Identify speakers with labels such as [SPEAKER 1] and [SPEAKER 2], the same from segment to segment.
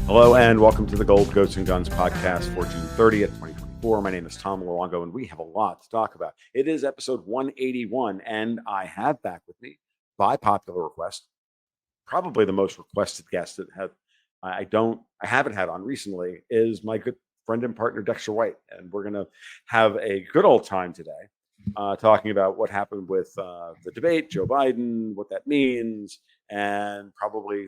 [SPEAKER 1] Hello and welcome to the Gold Goats and Guns podcast for June 30th, 2024. My name is Tom Luongo and we have a lot to talk about. It is episode 181 and I have back with me, by popular request, probably the most requested guest that I haven't had on recently, is my good friend and partner Dexter White. And we're going to have a good old time today talking about what happened with the debate, Joe Biden, what that means, and probably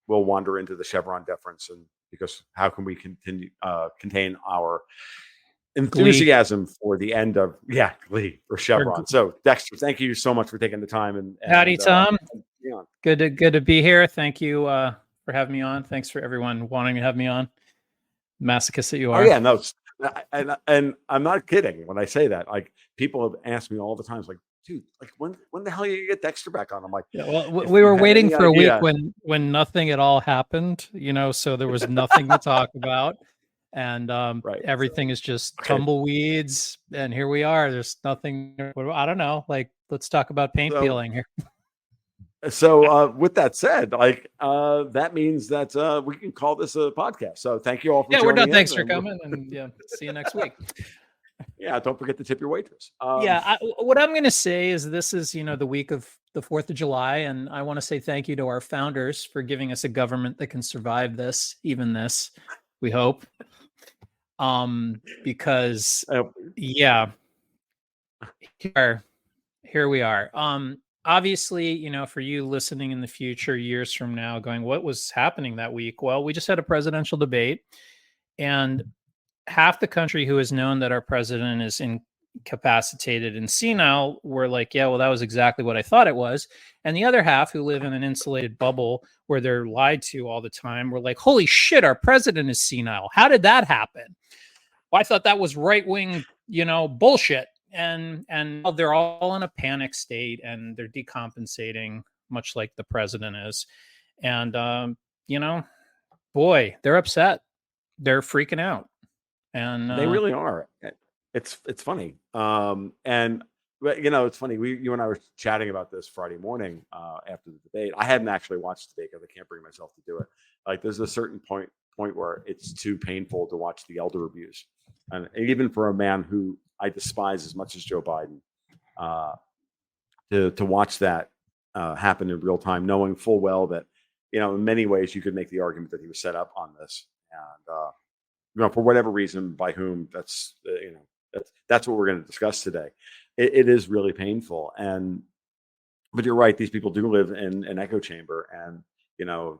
[SPEAKER 1] we'll wander into the Chevron deference, and because how can we contain our enthusiasm for the end of Glee for Chevron. So Dexter, thank you so much for taking the time. And
[SPEAKER 2] howdy, Tom. Good to be here. Thank you for having me on. Thanks for everyone wanting to have me on. Masochist that you are.
[SPEAKER 1] Oh yeah, no, and I'm not kidding when I say that. Like, people have asked me all the time, like, dude, like when the hell you get Dexter back on? I'm like,
[SPEAKER 2] yeah, well, we were waiting for a week when nothing at all happened, so there was nothing to talk about, and right, everything is just tumbleweeds, and here we are. There's nothing. I don't know. Like, let's talk about paint peeling here.
[SPEAKER 1] So with that said, that means that we can call this a podcast. So thank you all for joining.
[SPEAKER 2] We're done. Thanks for coming, and see you next week.
[SPEAKER 1] Yeah, don't forget to tip your waitress.
[SPEAKER 2] What I'm going to say is this is, the week of the 4th of July, and I want to say thank you to our founders for giving us a government that can survive this, even this, we hope. Because, here we are. Obviously, for you listening in the future, years from now, going, what was happening that week? Well, we just had a presidential debate, and half the country who has known that our president is incapacitated and senile were like, yeah, well, that was exactly what I thought it was. And the other half, who live in an insulated bubble where they're lied to all the time, were like, holy shit, our president is senile. How did that happen? Well, I thought that was right-wing, bullshit. And they're all in a panic state, and they're decompensating, much like the president is. And, boy, they're upset. They're freaking out. And
[SPEAKER 1] they really are. It's funny. It's funny. You and I were chatting about this Friday morning after the debate. I hadn't actually watched the debate because I can't bring myself to do it. Like, there's a certain point where it's too painful to watch the elder abuse, and even for a man who I despise as much as Joe Biden, to watch that happen in real time, knowing full well that in many ways you could make the argument that he was set up on this, and for whatever reason, by whom, that's what we're going to discuss today. It is really painful, but you're right. These people do live in an echo chamber, and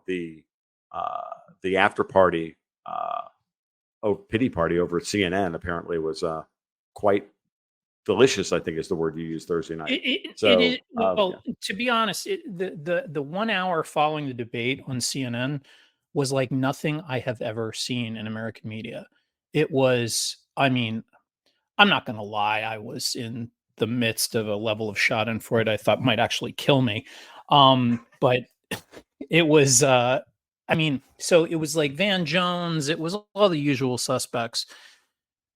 [SPEAKER 1] the after party, pity party over at CNN apparently was quite delicious, I think is the word you used Thursday night.
[SPEAKER 2] To be honest, the 1 hour following the debate on CNN was like nothing I have ever seen in American media. It was, I'm not going to lie, I was in the midst of a level of schadenfreude I thought might actually kill me. But it was, so it was like Van Jones, it was all the usual suspects.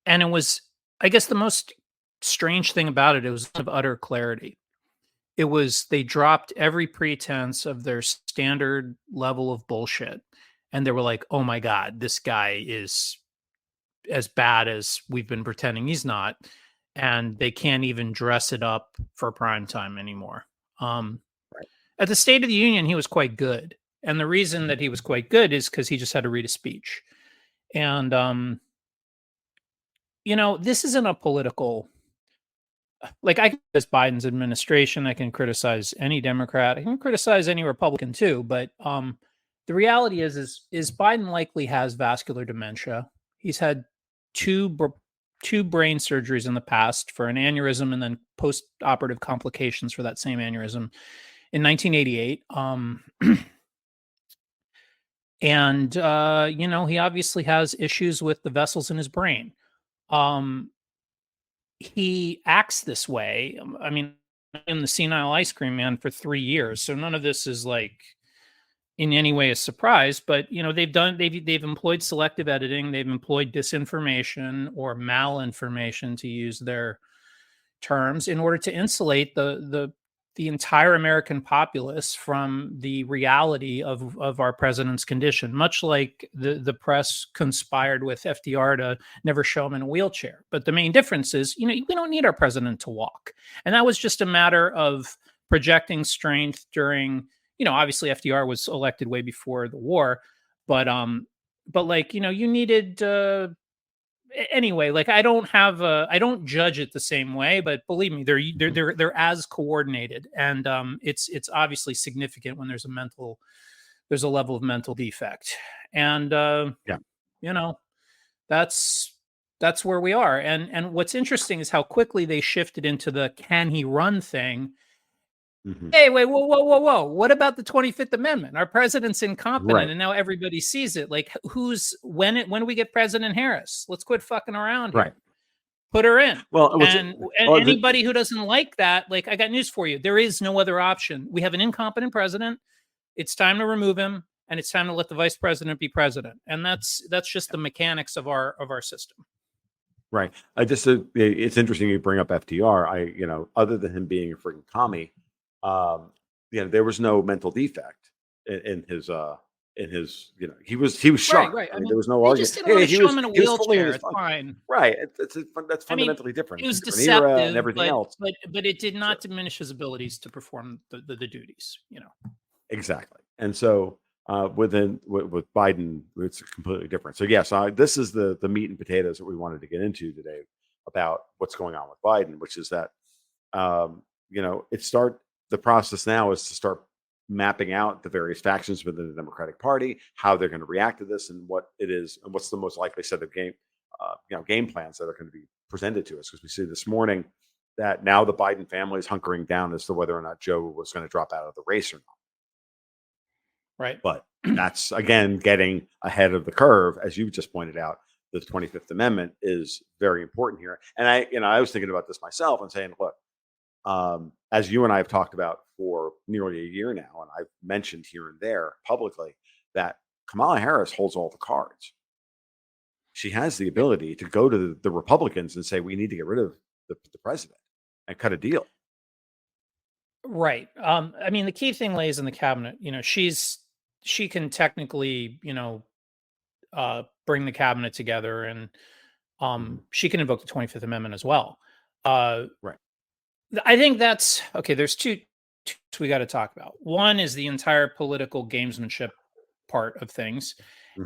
[SPEAKER 2] And it was, I guess the most strange thing about it was of utter clarity. It was, they dropped every pretense of their standard level of bullshit. And they were like, oh my God, this guy is as bad as we've been pretending he's not. And they can't even dress it up for prime time anymore. Right. At the State of the Union, he was quite good. And the reason that he was quite good is because he just had to read a speech. And, this isn't a political, like, I can criticize Biden's administration. I can criticize any Democrat. I can criticize any Republican too. But the reality is Biden likely has vascular dementia. He's had two brain surgeries in the past for an aneurysm and then post-operative complications for that same aneurysm in 1988. And, he obviously has issues with the vessels in his brain. He acts this way. I'm the senile ice cream man for 3 years. So none of this is like in any way a surprise, but they've employed selective editing. They've employed disinformation or malinformation, to use their terms, in order to insulate the the entire American populace from the reality of our president's condition, much like the press conspired with FDR to never show him in a wheelchair. But the main difference is, we don't need our president to walk. And that was just a matter of projecting strength during, obviously FDR was elected way before the war, but you needed, anyway, like I don't judge it the same way, but believe me, they're as coordinated, and it's obviously significant when there's a level of mental defect, and that's where we are, and what's interesting is how quickly they shifted into the can he run thing. Hey, wait, whoa! What about the 25th Amendment? Our president's incompetent,
[SPEAKER 1] Right.
[SPEAKER 2] and now everybody sees it. Like, when do we get President Harris? Let's quit fucking around here.
[SPEAKER 1] Right.
[SPEAKER 2] Put her in.
[SPEAKER 1] Well,
[SPEAKER 2] and anybody who doesn't like that, like, I got news for you. There is no other option. We have an incompetent president. It's time to remove him, and it's time to let the vice president be president. And that's just the mechanics of our system.
[SPEAKER 1] Right. It's interesting you bring up FDR. Other than him being a freaking commie, there was no mental defect in his he was sharp.
[SPEAKER 2] Right.
[SPEAKER 1] I mean, there was no
[SPEAKER 2] argument. He was in a wheelchair. It's fine.
[SPEAKER 1] Right. That's fundamentally different.
[SPEAKER 2] It was deceptive
[SPEAKER 1] and everything else,
[SPEAKER 2] but it did not diminish his abilities to perform the duties.
[SPEAKER 1] Exactly. And so with Biden, it's completely different. So yes, this is the meat and potatoes that we wanted to get into today about what's going on with Biden, which is that the process now is to start mapping out the various factions within the Democratic Party, how they're going to react to this, and what it is, and what's the most likely set of game plans that are going to be presented to us. Because we see this morning that now the Biden family is hunkering down as to whether or not Joe was going to drop out of the race or not.
[SPEAKER 2] Right.
[SPEAKER 1] But that's, again, getting ahead of the curve. As you just pointed out, the 25th Amendment is very important here. And I was thinking about this myself and saying, look, as you and I have talked about for nearly a year now, and I've mentioned here and there publicly that Kamala Harris holds all the cards. She has the ability to go to the Republicans and say, we need to get rid of the president and cut a deal.
[SPEAKER 2] Right. I mean, the key thing lays in the cabinet. She can technically, bring the cabinet together, and she can invoke the 25th Amendment as well.
[SPEAKER 1] Right.
[SPEAKER 2] I think that's okay. There's two we got to talk about. One is the entire political gamesmanship part of things,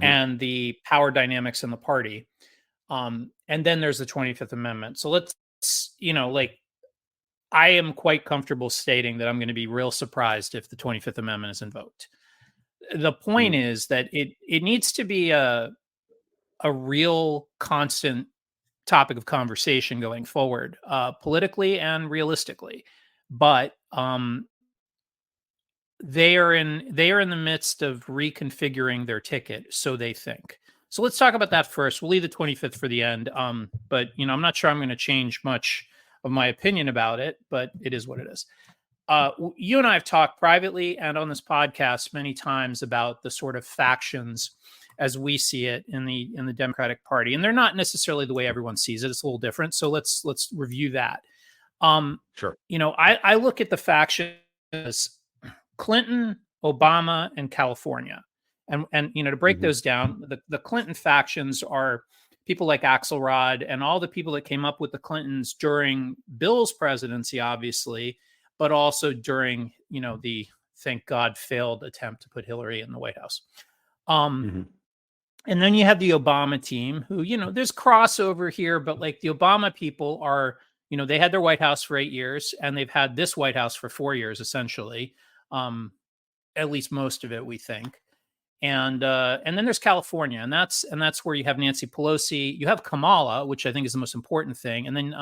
[SPEAKER 2] and the power dynamics in the party. And then there's the 25th Amendment. So let's, I am quite comfortable stating that I'm going to be real surprised if the 25th Amendment is invoked. The point is that it needs to be a real constant topic of conversation going forward, politically and realistically. But they are in the midst of reconfiguring their ticket, so they think. So let's talk about that first. We'll leave the 25th for the end. But I'm not sure I'm going to change much of my opinion about it, but it is what it is. You and I have talked privately and on this podcast many times about the sort of factions as we see it in the Democratic Party, and they're not necessarily the way everyone sees it. It's a little different. So let's review that.
[SPEAKER 1] Sure.
[SPEAKER 2] I look at the factions as Clinton, Obama, and California, and to break those down, the Clinton factions are people like Axelrod and all the people that came up with the Clintons during Bill's presidency, obviously, but also during the, thank God, failed attempt to put Hillary in the White House. And then you have the Obama team who, there's crossover here, but like the Obama people are, they had their White House for 8 years and they've had this White House for 4 years, essentially. At least most of it, we think. And then there's California, and that's where you have Nancy Pelosi. You have Kamala, which I think is the most important thing. And then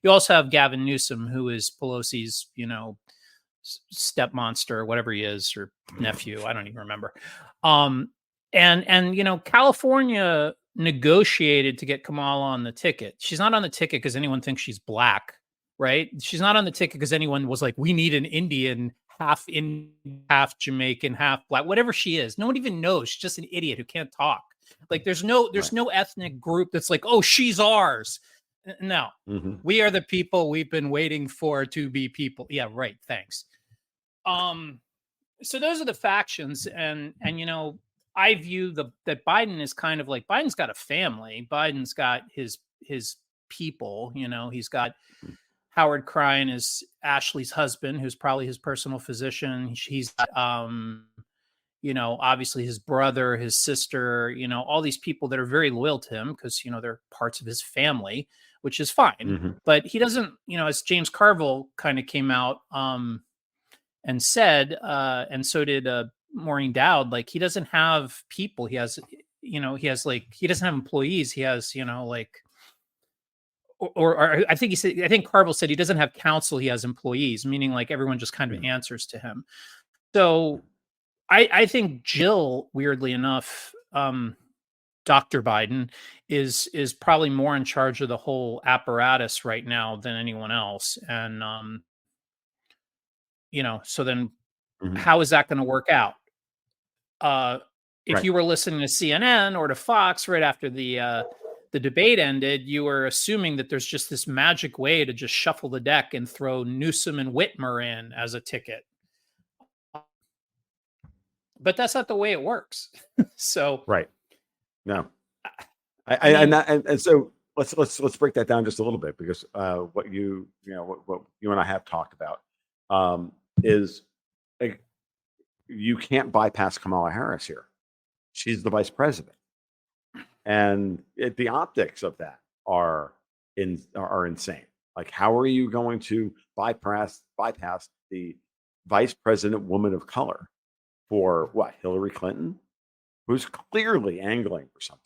[SPEAKER 2] you also have Gavin Newsom, who is Pelosi's, step monster, whatever he is, or nephew. I don't even remember. And California negotiated to get Kamala on the ticket. She's not on the ticket because anyone thinks she's black, right? She's not on the ticket because anyone was like, we need an Indian, half Jamaican, half black, whatever she is. No one even knows. She's just an idiot who can't talk. Like there's no ethnic group that's like, oh, she's ours. No, we are the people we've been waiting for to be people. Yeah, right. Thanks. So those are the factions, and I view that Biden is kind of like, Biden's got a family. Biden's got his people. He's got Howard Cryan is Ashley's husband, who's probably his personal physician. He's got, obviously his brother, his sister, all these people that are very loyal to him because, they're parts of his family, which is fine. But he doesn't, as James Carville kind of came out and said, and so did Maureen Dowd, like, he doesn't have people. He has, he doesn't have employees. He has, or I think Carville said he doesn't have counsel. He has employees, meaning like everyone just kind of answers to him. So I think Jill, weirdly enough, Dr. Biden is probably more in charge of the whole apparatus right now than anyone else. And, so then how is that going to work out? If you were listening to CNN or to Fox right after the debate ended, you were assuming that there's just this magic way to just shuffle the deck and throw Newsom and Whitmer in as a ticket. But that's not the way it works. So
[SPEAKER 1] no, and so let's break that down just a little bit, because what you and I have talked about is, like, you can't bypass Kamala Harris here. She's the vice president, and the optics of that are insane. Like, how are you going to bypass the vice president woman of color for what? Hillary Clinton, who's clearly angling for something.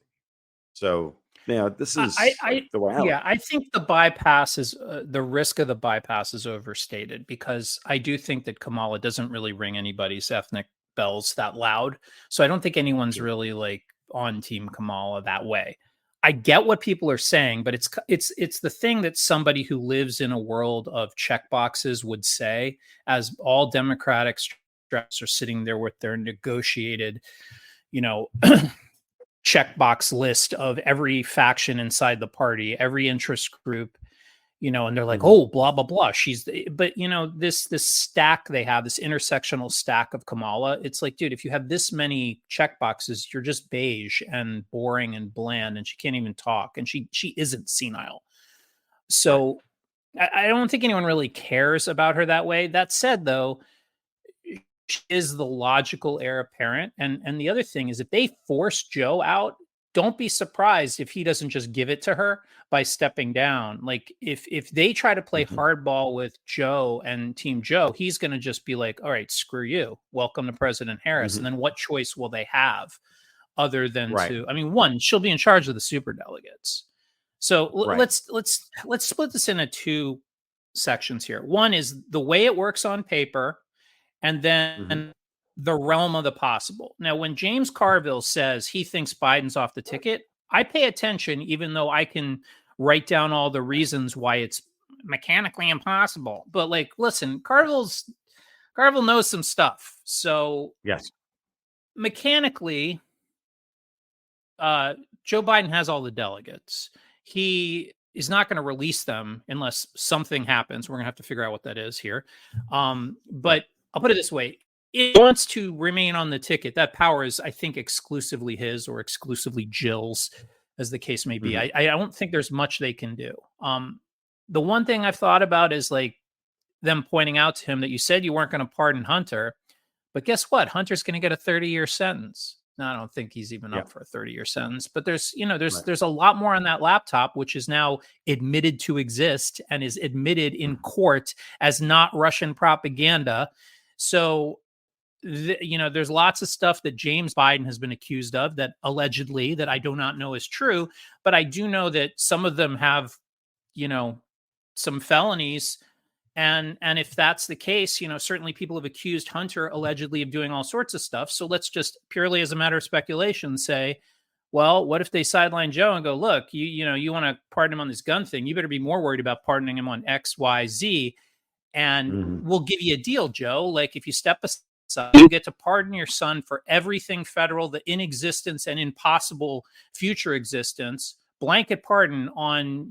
[SPEAKER 1] So, this is the way out.
[SPEAKER 2] Yeah, I think the bypass is the risk of the bypass is overstated, because I do think that Kamala doesn't really ring anybody's ethnic bells that loud. So I don't think anyone's really like on team Kamala that way. I get what people are saying, but it's the thing that somebody who lives in a world of checkboxes would say, as all Democratic are sitting there with their negotiated, checkbox list of every faction inside the party, every interest group, and they're like, oh, blah, blah, blah. But this stack they have, this intersectional stack of Kamala, it's like, dude, if you have this many checkboxes, you're just beige and boring and bland, and she can't even talk, and she isn't senile. So I don't think anyone really cares about her that way. That said, though, she is the logical heir apparent. And the other thing is, if they force Joe out, don't be surprised if he doesn't just give it to her by stepping down. Like, if they try to play hardball with Joe and Team Joe, he's going to just be like, all right, screw you. Welcome to President Harris. And then what choice will they have other than one, she'll be in charge of the superdelegates. So let's split this into two sections here. One is the way it works on paper, and then the realm of the possible. Now, when James Carville says he thinks Biden's off the ticket, I pay attention, even though I can write down all the reasons why it's mechanically impossible. But, like, listen, Carville knows some stuff. So
[SPEAKER 1] yes,
[SPEAKER 2] mechanically, Joe Biden has all the delegates. He is not going to release them unless something happens. We're going to have to figure out what that is here. But I'll put it this way. It wants to remain on the ticket. That power is, I think, exclusively his or exclusively Jill's, as the case may be. I don't think there's much they can do. The one thing I've thought about is, like, them pointing out to him that you said you weren't going to pardon Hunter, but guess what? Hunter's going to get a 30-year sentence. Now, I don't think he's even up for a 30-year sentence, but there's a lot more on that laptop, which is now admitted to exist and is admitted in court as not Russian propaganda. So, there's lots of stuff that James Biden has been accused of that allegedly, that I do not know is true, but I do know that some of them have, some felonies. And if that's the case, certainly people have accused Hunter allegedly of doing all sorts of stuff. So let's just, purely as a matter of speculation, say, well, what if they sideline Joe and go, look, you want to pardon him on this gun thing? You better be more worried about pardoning him on X, Y, Z. And we'll give you a deal, Joe. Like, if you step aside, you get to pardon your son for everything federal, the in existence and in possible future existence, blanket pardon on,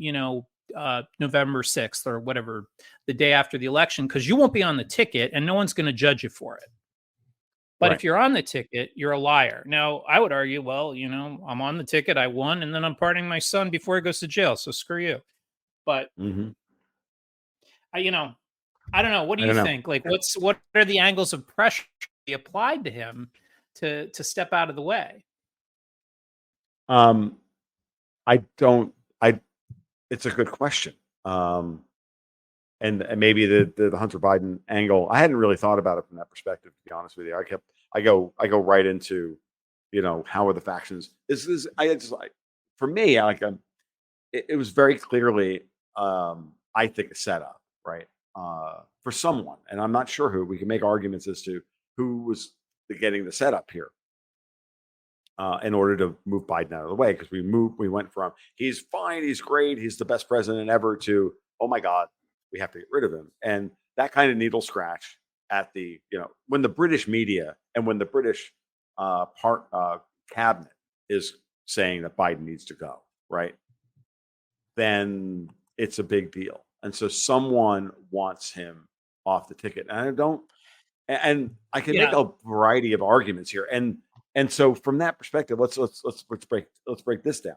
[SPEAKER 2] November 6th or whatever, the day after the election, because you won't be on the ticket and no one's going to judge you for it. But if you're on the ticket, you're a liar. Now, I would argue, well, I'm on the ticket, I won, and then I'm pardoning my son before he goes to jail. So screw you. But I don't know. What do you think? Like, what are the angles of pressure he applied to him to step out of the way?
[SPEAKER 1] It's a good question. And maybe the Hunter Biden angle, I hadn't really thought about it from that perspective, to be honest with you. I go right into, how are the factions? For me, it was very clearly, I think, a setup, right? For someone, and I'm not sure who. We can make arguments as to who was getting the setup here, in order to move Biden out of the way, because we went from he's fine, he's great, he's the best president ever, to, oh my God, we have to get rid of him. And that kind of needle scratch at the, when the British media and when the British cabinet is saying that Biden needs to go, right? Then it's a big deal. And so someone wants him off the ticket. And I can make a variety of arguments here. And so from that perspective, let's break this down.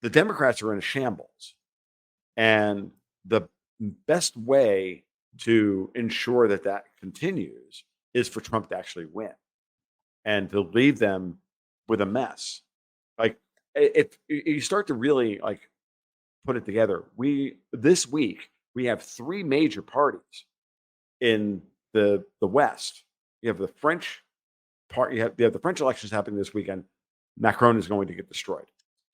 [SPEAKER 1] The Democrats are in a shambles. And the best way to ensure that continues is for Trump to actually win and to leave them with a mess. Like, if you start to really put it together, this week we have three major parties in the West. You have the French part. You have the French elections happening this weekend. Macron is going to get destroyed.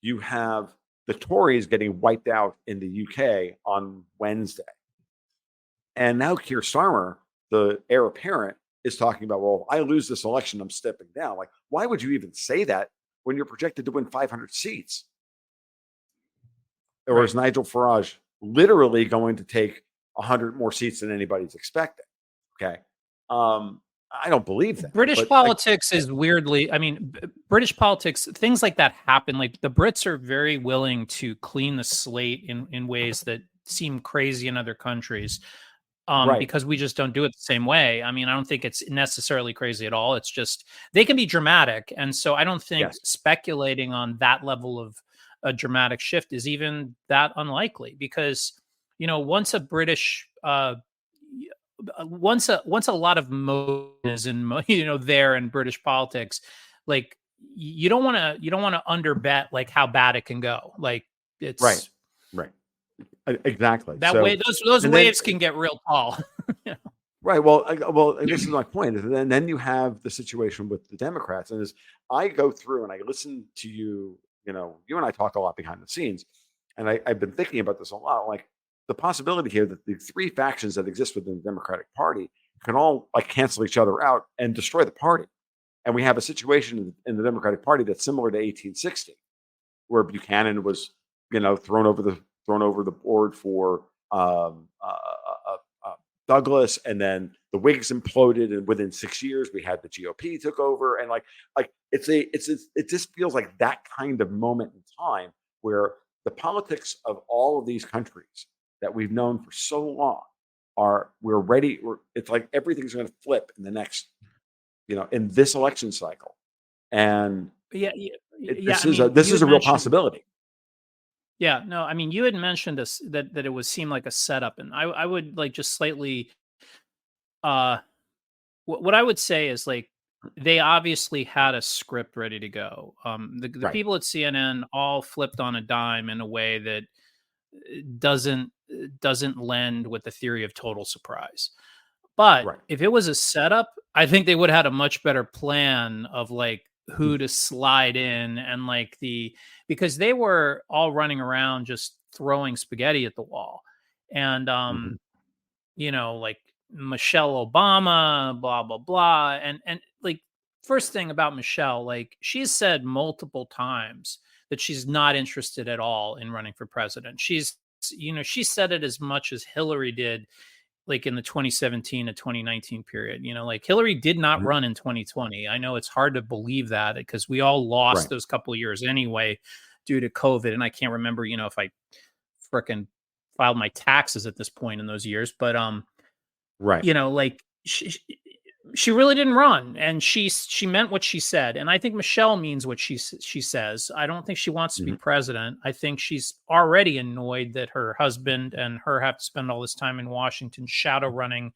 [SPEAKER 1] You have the Tories getting wiped out in the UK on Wednesday. And now Keir Starmer, the heir apparent, is talking about, well, if I lose this election, I'm stepping down. Like, why would you even say that when you're projected to win 500 seats? Or is Nigel Farage literally going to take 100 more seats than anybody's expecting? Okay. I don't believe that.
[SPEAKER 2] British politics is weirdly, British politics, things like that happen. Like, the Brits are very willing to clean the slate in ways that seem crazy in other countries, because we just don't do it the same way. I don't think it's necessarily crazy at all. It's just, they can be dramatic. And so I don't think speculating on that level of a dramatic shift is even that unlikely, because, once a British, once a lot of motion is in, there in British politics, like, you don't want to underbet how bad it can go. Like, it's
[SPEAKER 1] right. Exactly.
[SPEAKER 2] That way, those waves can get real tall.
[SPEAKER 1] Right. Well, this is my point. And then you have the situation with the Democrats. And as I go through and I listen to you, you and I talk a lot behind the scenes, and I've been thinking about this a lot. Like, the possibility here that the three factions that exist within the Democratic Party can all cancel each other out and destroy the party. And we have a situation in the Democratic Party that's similar to 1860, where Buchanan was, thrown over the board for Douglas, and then the Whigs imploded, and within 6 years we had the GOP took over, and it just feels like that kind of moment in time where the politics of all of these countries that we've known for so long we're ready. It's like everything's going to flip in the next, in this election cycle, and this is a real possibility.
[SPEAKER 2] Yeah, no, you had mentioned this, that it would seem like a setup, and I would just slightly, what I would say is, they obviously had a script ready to go. The people at CNN all flipped on a dime in a way that doesn't lend with the theory of total surprise. But if it was a setup, I think they would have had a much better plan of who to slide in, and because they were all running around just throwing spaghetti at the wall, and Michelle Obama, blah blah blah, and first thing about Michelle, she's said multiple times that she's not interested at all in running for president. She said it as much as Hillary did, in the 2017 to 2019 period. Hillary did not run in 2020. I know it's hard to believe that, because we all lost those couple of years anyway due to COVID. And I can't remember, if I frickin' filed my taxes at this point in those years. But
[SPEAKER 1] Right.
[SPEAKER 2] you know, like she really didn't run, and she meant what she said. And I think Michelle means what she says. I don't think she wants to be
[SPEAKER 1] Mhm.
[SPEAKER 2] president. I think she's already annoyed that her husband and her have to spend all this time in Washington shadow running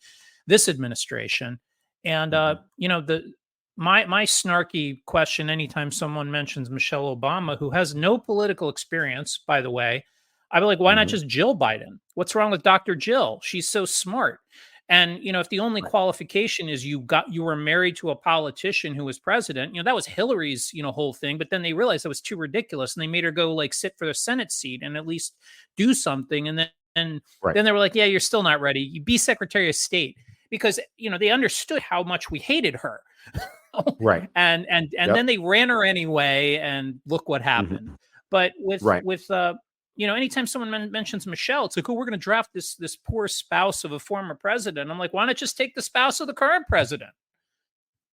[SPEAKER 2] this administration. And
[SPEAKER 1] Mhm.
[SPEAKER 2] you know, the my snarky question anytime someone mentions Michelle Obama, who has no political experience, by the way, I'd be like, why not
[SPEAKER 1] Mhm.
[SPEAKER 2] just Jill Biden? What's wrong with Dr. Jill? She's so smart. And you know, if the only
[SPEAKER 1] Right.
[SPEAKER 2] qualification is you were married to a politician who was president, you know, that was Hillary's, you know, whole thing. But then they realized that was too ridiculous, and they made her go like sit for the Senate seat and at least do something. And
[SPEAKER 1] Right.
[SPEAKER 2] then they were like, yeah, you're still not ready. You be Secretary of State, because you know they understood how much we hated her.
[SPEAKER 1] Right.
[SPEAKER 2] And
[SPEAKER 1] Yep.
[SPEAKER 2] then they ran her anyway, and look what happened.
[SPEAKER 1] Mhm.
[SPEAKER 2] But
[SPEAKER 1] Right.
[SPEAKER 2] with you know, anytime someone mentions Michelle, it's like, oh, we're going to draft this poor spouse of a former president. I'm like, why not just take the spouse of the current president,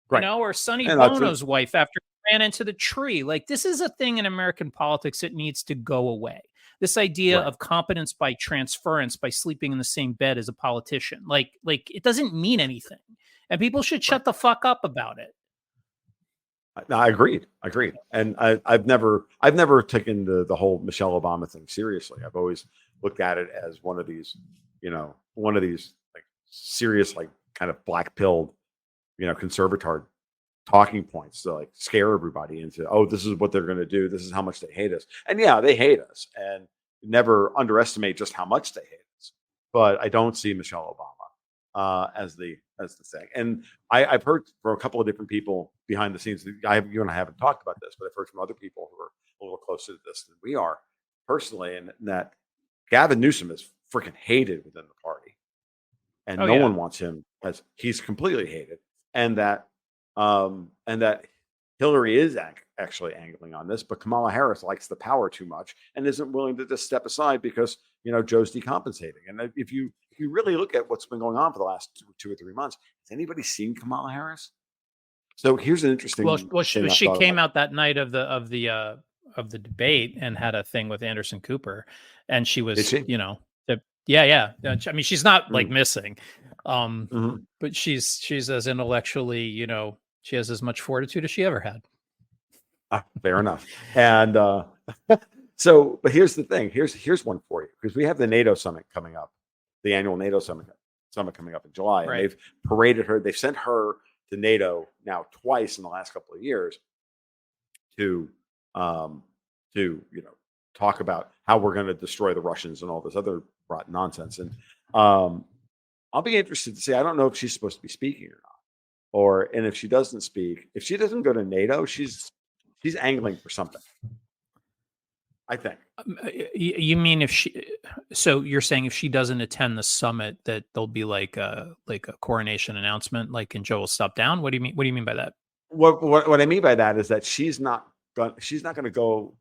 [SPEAKER 2] you
[SPEAKER 1] Right.
[SPEAKER 2] know, or Sonny
[SPEAKER 1] And that's it.
[SPEAKER 2] Bono's wife after he ran into the tree? Like, this is a thing in American politics that needs to go away. This idea
[SPEAKER 1] Right.
[SPEAKER 2] of competence by transference, by sleeping in the same bed as a politician, like it doesn't mean anything, and people should
[SPEAKER 1] Right.
[SPEAKER 2] shut the fuck up about it.
[SPEAKER 1] No, I agreed. Agreed. And I've never taken the whole Michelle Obama thing seriously. I've always looked at it as one of these, one of these like serious, like kind of black pilled, conservator talking points to like scare everybody into, oh, this is what they're going to do. This is how much they hate us. And yeah, they hate us. And never underestimate just how much they hate us. But I don't see Michelle Obama as the thing. And I've heard from a couple of different people behind the scenes. You and I haven't talked about this, but I've heard from other people who are a little closer to this than we are personally, and that Gavin Newsom is freaking hated within the party, and
[SPEAKER 2] Oh
[SPEAKER 1] no
[SPEAKER 2] yeah.
[SPEAKER 1] one wants him as he's completely hated, and that Hillary is actually angling on this, but Kamala Harris likes the power too much and isn't willing to just step aside because Joe's decompensating. And if you really look at what's been going on for the last 2 or 3 months, has anybody seen Kamala Harris? So here's an interesting
[SPEAKER 2] Well,
[SPEAKER 1] thing I
[SPEAKER 2] she
[SPEAKER 1] thought
[SPEAKER 2] came
[SPEAKER 1] about.
[SPEAKER 2] out that night of the debate and had a thing with Anderson Cooper, and she
[SPEAKER 1] Did
[SPEAKER 2] was,
[SPEAKER 1] she?
[SPEAKER 2] you know, yeah, yeah. I mean, she's not like
[SPEAKER 1] Mm,
[SPEAKER 2] missing, um,
[SPEAKER 1] mhm.
[SPEAKER 2] but she's as intellectually, you know, she has as much fortitude as she ever had.
[SPEAKER 1] Fair enough. And so, but here's the thing. Here's one for you because we have the NATO summit coming up, the annual NATO summit coming up in July, and
[SPEAKER 2] Right.
[SPEAKER 1] they've paraded her. They've sent her to NATO now twice in the last couple of years to um, talk about how we're going to destroy the Russians and all this other rotten nonsense. And um, I'll be interested to see. I don't know if she's supposed to be speaking or not, and if she doesn't speak, if she doesn't go to NATO, she's angling for something. I think.
[SPEAKER 2] You mean if she? So you're saying if she doesn't attend the summit, that there'll be like a coronation announcement, like and Joe will step down? What do you mean? What do you mean by that?
[SPEAKER 1] What I mean by that is that she's not going to go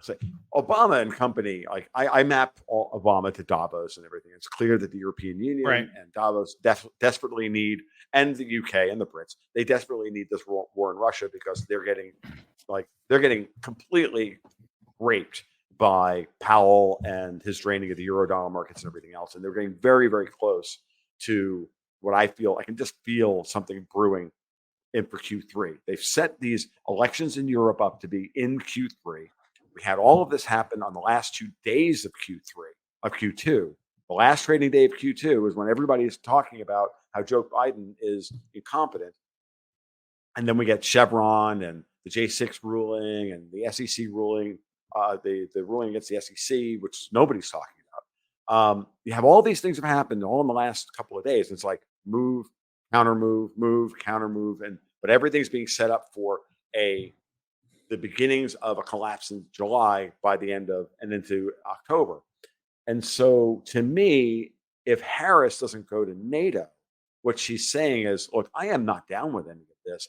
[SPEAKER 1] say Obama and company. Like I map Obama to Davos and everything. It's clear that the European
[SPEAKER 2] Right.
[SPEAKER 1] Union and Davos desperately need, and the UK and the Brits, they desperately need this war in Russia because they're getting completely raped by Powell and his draining of the Eurodollar markets and everything else, and they're getting very very close to what I feel. I can just feel something brewing in for Q3. They've set these elections in Europe up to be in Q3. We had all of this happen on the last 2 days of Q2. The last trading day of Q2 is when everybody is talking about how Joe Biden is incompetent. And then we get Chevron and the J6 ruling and the SEC ruling, the ruling against the SEC, which nobody's talking about. You have all these things have happened all in the last couple of days. It's like move, counter move, counter move, but everything's being set up for the beginnings of a collapse in July by the end of and into October. And so to me, if Harris doesn't go to NATO, what she's saying is, look, I am not down with any of this.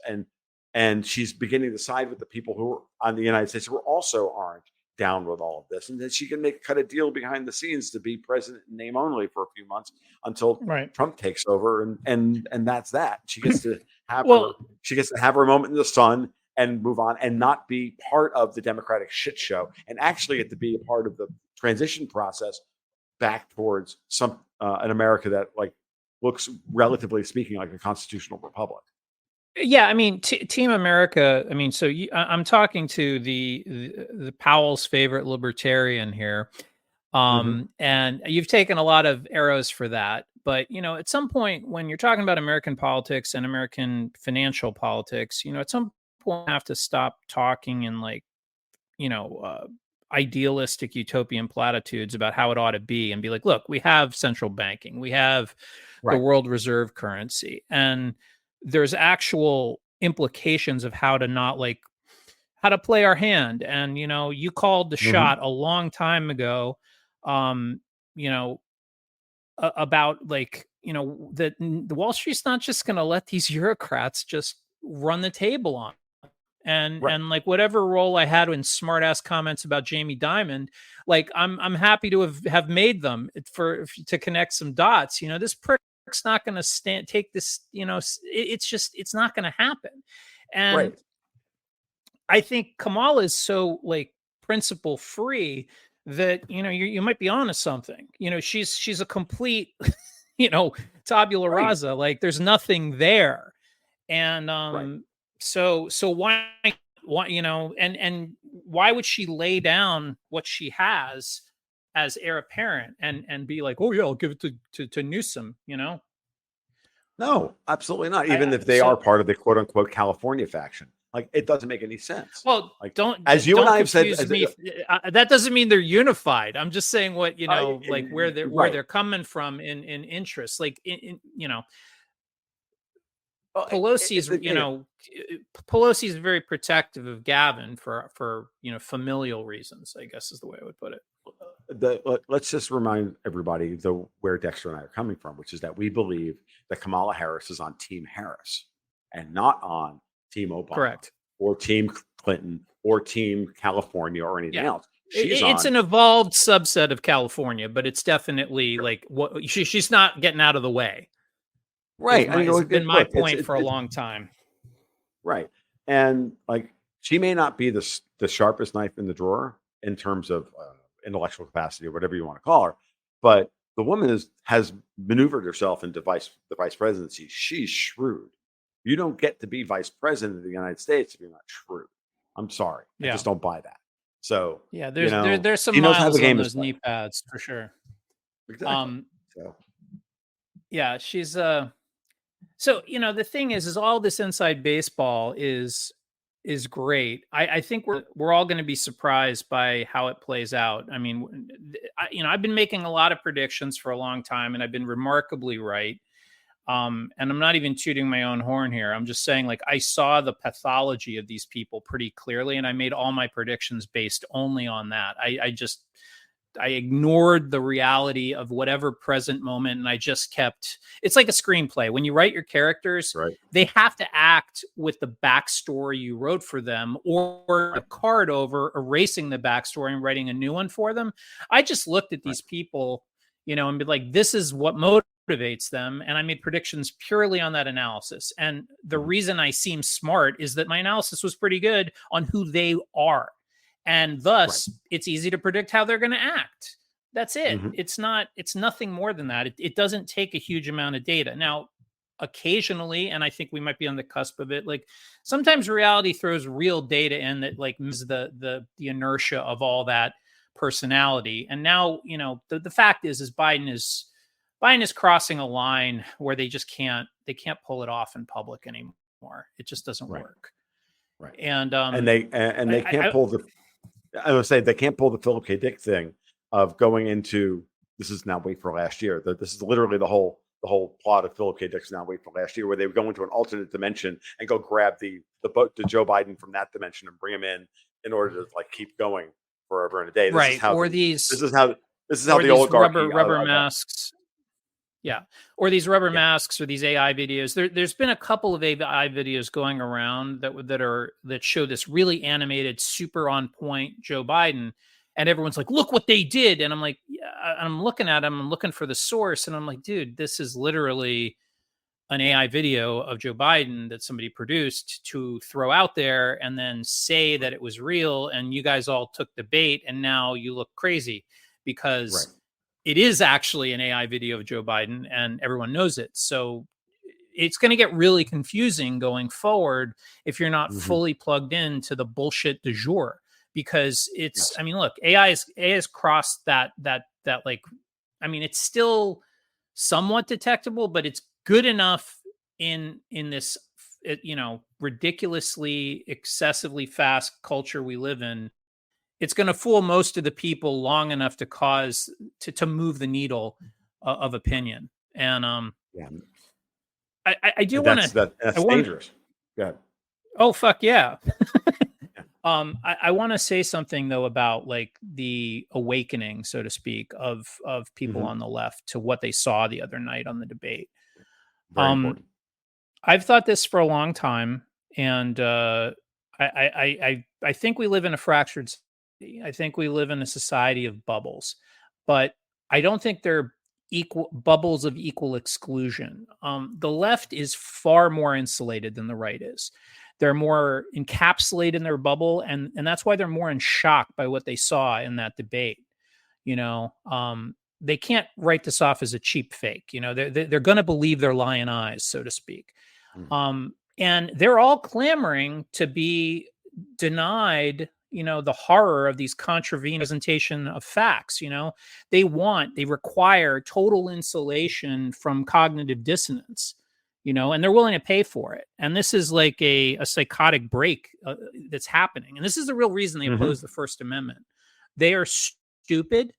[SPEAKER 1] And she's beginning to side with the people who are on the United States who also aren't down with all of this. And then she can cut a deal behind the scenes to be president in name only for a few months until
[SPEAKER 2] Right.
[SPEAKER 1] Trump takes over, and that's that. She gets to have
[SPEAKER 2] Well,
[SPEAKER 1] her moment in the sun and move on and not be part of the Democratic shit show and actually get to be a part of the transition process back towards an America that like looks, relatively speaking, like a constitutional republic.
[SPEAKER 2] Yeah, I mean, Team America. I mean, so I'm talking to the Powell's favorite libertarian here,
[SPEAKER 1] Mm-hmm.
[SPEAKER 2] and you've taken a lot of arrows for that. But at some point, when you're talking about American politics and American financial politics, at some point, you have to stop talking in like you know, uh, idealistic utopian platitudes about how it ought to be and be like, look, we have central banking, we have the
[SPEAKER 1] Right.
[SPEAKER 2] world reserve currency, and there's actual implications of how to not like how to play our hand. And you called the
[SPEAKER 1] Mm-hmm.
[SPEAKER 2] shot a long time ago, um, you know, about like that the Wall Street's not just going to let these bureaucrats just run the table on
[SPEAKER 1] Right.
[SPEAKER 2] and like whatever role I had in smart ass comments about Jamie Dimon, like I'm happy to have made them to connect some dots. This prick's not going to take this. It's just it's not going to happen. And
[SPEAKER 1] Right.
[SPEAKER 2] I think Kamala is so like principle free that you might be onto something. She's a complete tabula
[SPEAKER 1] Right.
[SPEAKER 2] rasa. Like there's nothing there. And
[SPEAKER 1] Right.
[SPEAKER 2] so why and why would she lay down what she has as heir apparent and be like, oh yeah, I'll give it to Newsom.
[SPEAKER 1] No, absolutely not.
[SPEAKER 2] I
[SPEAKER 1] Even if they are
[SPEAKER 2] so
[SPEAKER 1] part of the quote unquote California faction, like it doesn't make any sense.
[SPEAKER 2] well
[SPEAKER 1] Like
[SPEAKER 2] don't
[SPEAKER 1] as you and
[SPEAKER 2] don't
[SPEAKER 1] I have said,
[SPEAKER 2] confuse me. That doesn't mean they're unified. I'm just saying what like where
[SPEAKER 1] right.
[SPEAKER 2] they're coming from in interest, like in
[SPEAKER 1] Well,
[SPEAKER 2] Pelosi's,
[SPEAKER 1] again,
[SPEAKER 2] Pelosi's very protective of Gavin for familial reasons, I guess is the way I would put it.
[SPEAKER 1] let's just remind everybody where Dexter and I are coming from, which is that we believe that Kamala Harris is on Team Harris and not on Team Obama
[SPEAKER 2] Correct.
[SPEAKER 1] or Team Clinton or Team California or anything
[SPEAKER 2] Yeah.
[SPEAKER 1] else.
[SPEAKER 2] It's an evolved subset of California, but it's definitely like what she's not getting out of the way.
[SPEAKER 1] Right.
[SPEAKER 2] Has been my
[SPEAKER 1] Look,
[SPEAKER 2] point for a long time.
[SPEAKER 1] right. And like she may not be the sharpest knife in the drawer in terms of intellectual capacity or whatever you want to call her, but the woman has maneuvered herself into the vice presidency. She's shrewd. You don't get to be vice president of the United States if you're not shrewd. I'm sorry. I
[SPEAKER 2] Yeah.
[SPEAKER 1] just don't buy that. So
[SPEAKER 2] Yeah, there's some
[SPEAKER 1] she knows how the
[SPEAKER 2] miles on
[SPEAKER 1] game is
[SPEAKER 2] those
[SPEAKER 1] played.
[SPEAKER 2] knee pads for sure.
[SPEAKER 1] Exactly. So
[SPEAKER 2] Yeah, she's so the thing is all this inside baseball is great. I think we're all going to be surprised by how it plays out. I mean, I've been making a lot of predictions for a long time, and I've been remarkably right. And I'm not even tooting my own horn here. I'm just saying, like, I saw the pathology of these people pretty clearly, and I made all my predictions based only on that. I ignored the reality of whatever present moment, and I just kept. It's like a screenplay. When you write your characters,
[SPEAKER 1] right.
[SPEAKER 2] they have to act with the backstory you wrote for them, or a card over, erasing the backstory and writing a new one for them. I just looked at these people, and be like, this is what motivates them, and I made predictions purely on that analysis. And the reason I seem smart is that my analysis was pretty good on who they are. And thus it's easy to predict how they're going to act. That's it.
[SPEAKER 1] Mm-hmm.
[SPEAKER 2] It's nothing more than that. It doesn't take a huge amount of data. Now, occasionally, and I think we might be on the cusp of it, like sometimes reality throws real data in that like the inertia of all that personality. And now, the fact is Biden is crossing a line where they can't pull it off in public anymore. It just doesn't work.
[SPEAKER 1] Right.
[SPEAKER 2] And
[SPEAKER 1] they can't pull the I would say they can't pull the Philip K. Dick thing of going into this is now wait for last year. This is literally the whole plot of Philip K. Dick's Now Wait for Last Year, where they would go into an alternate dimension and go grab the boat to Joe Biden from that dimension and bring him in order to like keep going forever and a day. This is how the oligarchy
[SPEAKER 2] rubber masks. Yeah. Or these rubber masks or these AI videos. There's been a couple of AI videos going around that show this really animated, super on point Joe Biden. And everyone's like, look what they did. And I'm like, yeah, I'm looking at them. I'm looking for the source. And I'm like, dude, this is literally an AI video of Joe Biden that somebody produced to throw out there and then say that it was real. And you guys all took the bait and now you look crazy because it is actually an AI video of Joe Biden, and everyone knows it. So it's going to get really confusing going forward if you're not fully plugged into the bullshit du jour, because it's, I mean, look, AI has crossed that like, I mean, it's still somewhat detectable, but it's good enough in this, you know, ridiculously excessively fast culture we live in. It's going to fool most of the people long enough to cause to move the needle of opinion. And I do want to.
[SPEAKER 1] That's dangerous. Yeah.
[SPEAKER 2] Oh fuck yeah. I want to say something though about like the awakening, so to speak, of people on the left to what they saw the other night on the debate.
[SPEAKER 1] Very important.
[SPEAKER 2] I've thought this for a long time, and I think we live in a fractured society. I think we live in a society of bubbles, but I don't think they're equal bubbles of equal exclusion. The left is far more insulated than the right is. They're more encapsulated in their bubble, and that's why they're more in shock by what they saw in that debate. You know, they can't write this off as a cheap fake. You know, they're going to believe their lying eyes, so to speak. And they're all clamoring to be denied, you know, the horror of these contravened presentation of facts. You know, they require total insulation from cognitive dissonance, you know, and they're willing to pay for it. And this is like a psychotic break that's happening. And this is the real reason they oppose the First Amendment. They are stupid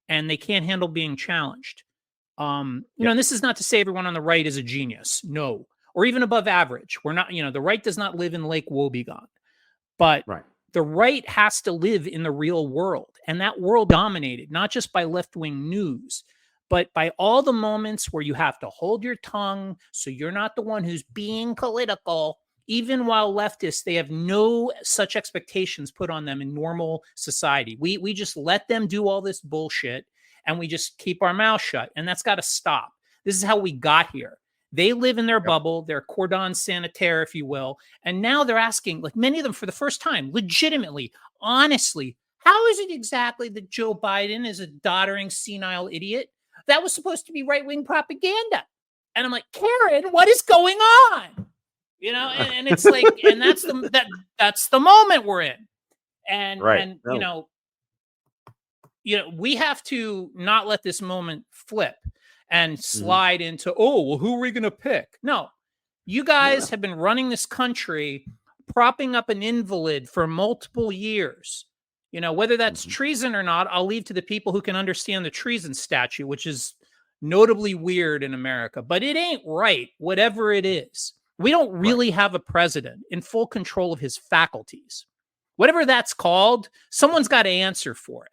[SPEAKER 2] and they can't handle being challenged. You know, and this is not to say everyone on the right is a genius. No. Or even above average. We're not, you know, the right does not live in Lake Wobegon. But the right has to live in the real world. And that world dominated, not just by left-wing news, but by all the moments where you have to hold your tongue so you're not the one who's being political. Even while leftists, they have no such expectations put on them in normal society. We just let them do all this bullshit and we just keep our mouth shut. And that's got to stop. This is how we got here. They live in their bubble, their cordon sanitaire, if you will. And now they're asking, like many of them for the first time, legitimately, honestly, how is it exactly that Joe Biden is a doddering, senile idiot? That was supposed to be right-wing propaganda. And I'm like, Karen, what is going on? You know, and it's like, and that's the moment we're in. And, you know, we have to not let this moment flip and slide into, oh, well, who are we going to pick? No, you guys have been running this country, propping up an invalid for multiple years. You know, whether that's treason or not, I'll leave to the people who can understand the treason statute, which is notably weird in America, but it ain't right, whatever it is. We don't really have a president in full control of his faculties. Whatever that's called, someone's got to answer for it.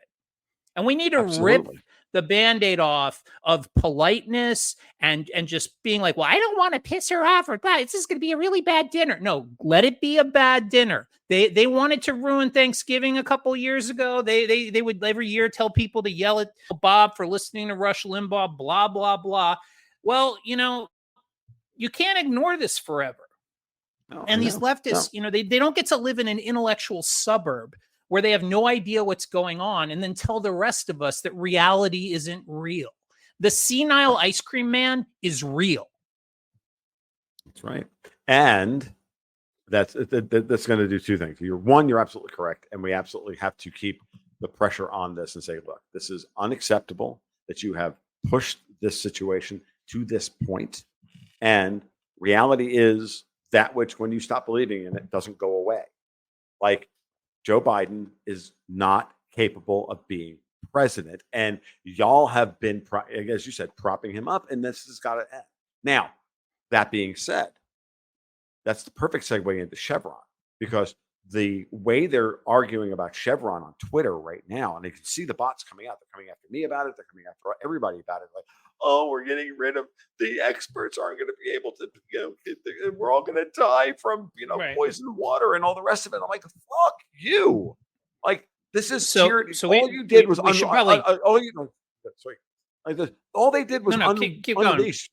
[SPEAKER 2] And we need to rip the Band-Aid off of politeness and just being like, well, I don't want to piss her off or that. This is going to be a really bad dinner. No, let it be a bad dinner. They wanted to ruin Thanksgiving a couple years ago. They would every year tell people to yell at Bob for listening to Rush Limbaugh, blah, blah, blah. Well, you know, you can't ignore this forever. And these leftists, you know, they don't get to live in an intellectual suburb where they have no idea what's going on and then tell the rest of us that reality isn't real. The senile ice cream man is real.
[SPEAKER 1] That's right. And that's going to do two things. You're absolutely correct. And we absolutely have to keep the pressure on this and say, look, this is unacceptable that you have pushed this situation to this point. And reality is that which, when you stop believing in it, doesn't go away. Like, Joe Biden is not capable of being president. And y'all have been, as you said, propping him up. And this has got to end. Now, that being said, that's the perfect segue into Chevron, because the way they're arguing about Chevron on Twitter right now, and you can see the bots coming out. They're coming after me about it. They're coming after everybody about it. Like, oh, we're getting rid of the experts aren't going to be able to, you know, we're all going to die from, you know, poisoned water and all they you. Like, this is tyranny. So all you did was all they did was unleash.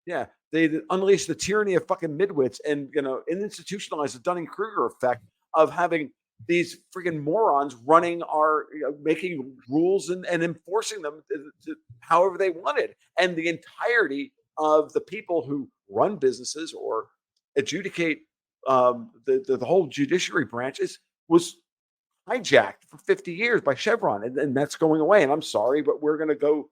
[SPEAKER 1] Yeah, they unleashed the tyranny of fucking midwits and, you know, and institutionalize the Dunning-Kruger effect of having these freaking morons running our, making rules and enforcing them however they wanted. And the entirety of the people who run businesses or adjudicate the whole judiciary branches was hijacked for 50 years by Chevron, and that's going away. And I'm sorry, but we're going to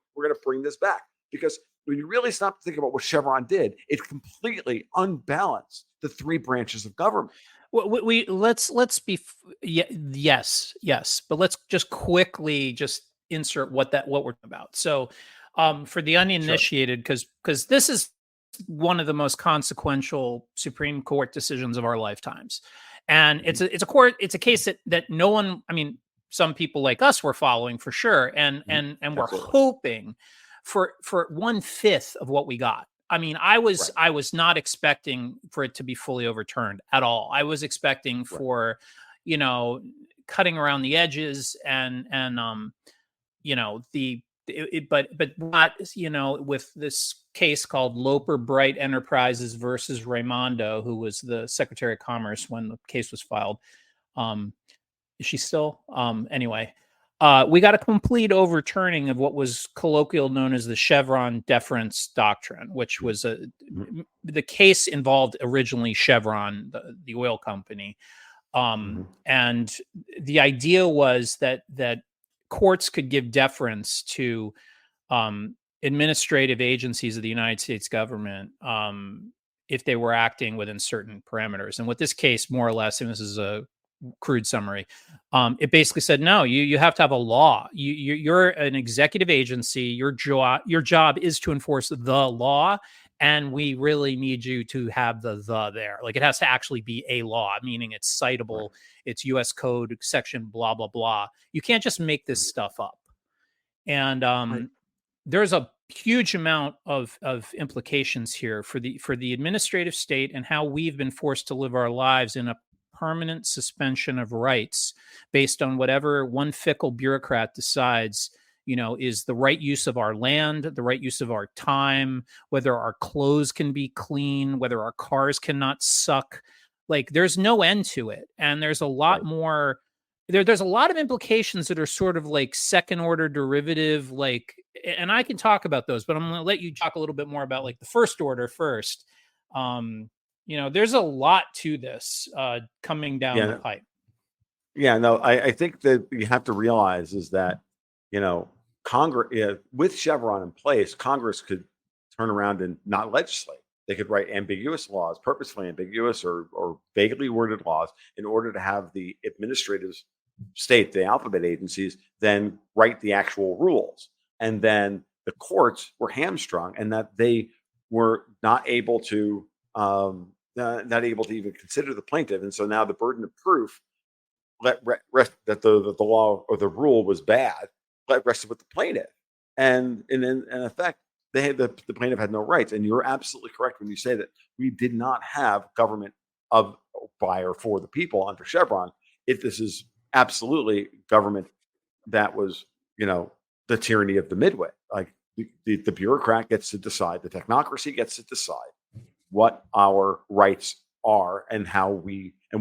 [SPEAKER 1] bring this back, because when you really stop to think about what Chevron did, it completely unbalanced the three branches of government.
[SPEAKER 2] Well, let's be yes, but let's just quickly just insert what we're talking about. So, for the uninitiated, because this is one of the most consequential Supreme Court decisions of our lifetimes, and it's a case that no one, I mean, some people like us were following for sure, and we're hoping for 1/5 of what we got. I mean, I was not expecting for it to be fully overturned at all. I was expecting for, cutting around the edges and but not, with this case called Loper Bright Enterprises versus Raimondo, who was the Secretary of Commerce when the case was filed. Is she still? Anyway. We got a complete overturning of what was colloquial known as the Chevron deference doctrine, which was the case involved originally Chevron, the oil company. And the idea was that courts could give deference to administrative agencies of the United States government if they were acting within certain parameters. And what this case, more or less, and this is a crude summary, it basically said, no, you have to have a law. You're an executive agency. Your job is to enforce the law, and we really need you to have the there. Like, it has to actually be a law, meaning it's citable. It's U.S. Code section blah blah blah. You can't just make this stuff up. And there's a huge amount of implications here for the administrative state and how we've been forced to live our lives in a permanent suspension of rights based on whatever one fickle bureaucrat decides, is the right use of our land, the right use of our time, whether our clothes can be clean, whether our cars cannot suck. Like, there's no end to it. And there's a lot more, there's a lot of implications that are sort of like second order derivative, and I can talk about those, but I'm going to let you talk a little bit more about like the first order first. There's a lot to this coming down the pipe.
[SPEAKER 1] Yeah, no, I think that you have to realize is that, Congress, with Chevron in place, Congress could turn around and not legislate. They could write ambiguous laws, purposefully ambiguous or vaguely worded laws, in order to have the administrative state, the alphabet agencies, then write the actual rules. And then the courts were hamstrung, and that they were not able to even consider the plaintiff. And so now the burden of proof that the law or the rule was bad rested with the plaintiff. And in effect, the plaintiff had no rights. And you're absolutely correct when you say that we did not have government of, by, or for the people under Chevron. This is absolutely government that was, the tyranny of the midway. Like, the bureaucrat gets to decide, the technocracy gets to decide what our rights are and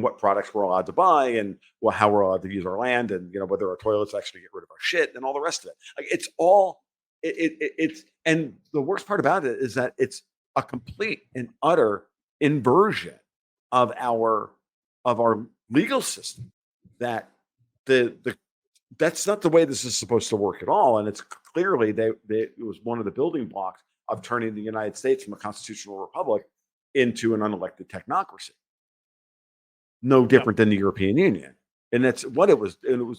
[SPEAKER 1] what products we're allowed to buy, and how we're allowed to use our land, and whether our toilets actually get rid of our shit and all the rest of it. Like, it's all it's and the worst part about it is that it's a complete and utter inversion of our legal system. That that's not the way this is supposed to work at all. And it's clearly it was one of the building blocks of turning the United States from a constitutional republic into an unelected technocracy. No different than the European Union. And that's what it was.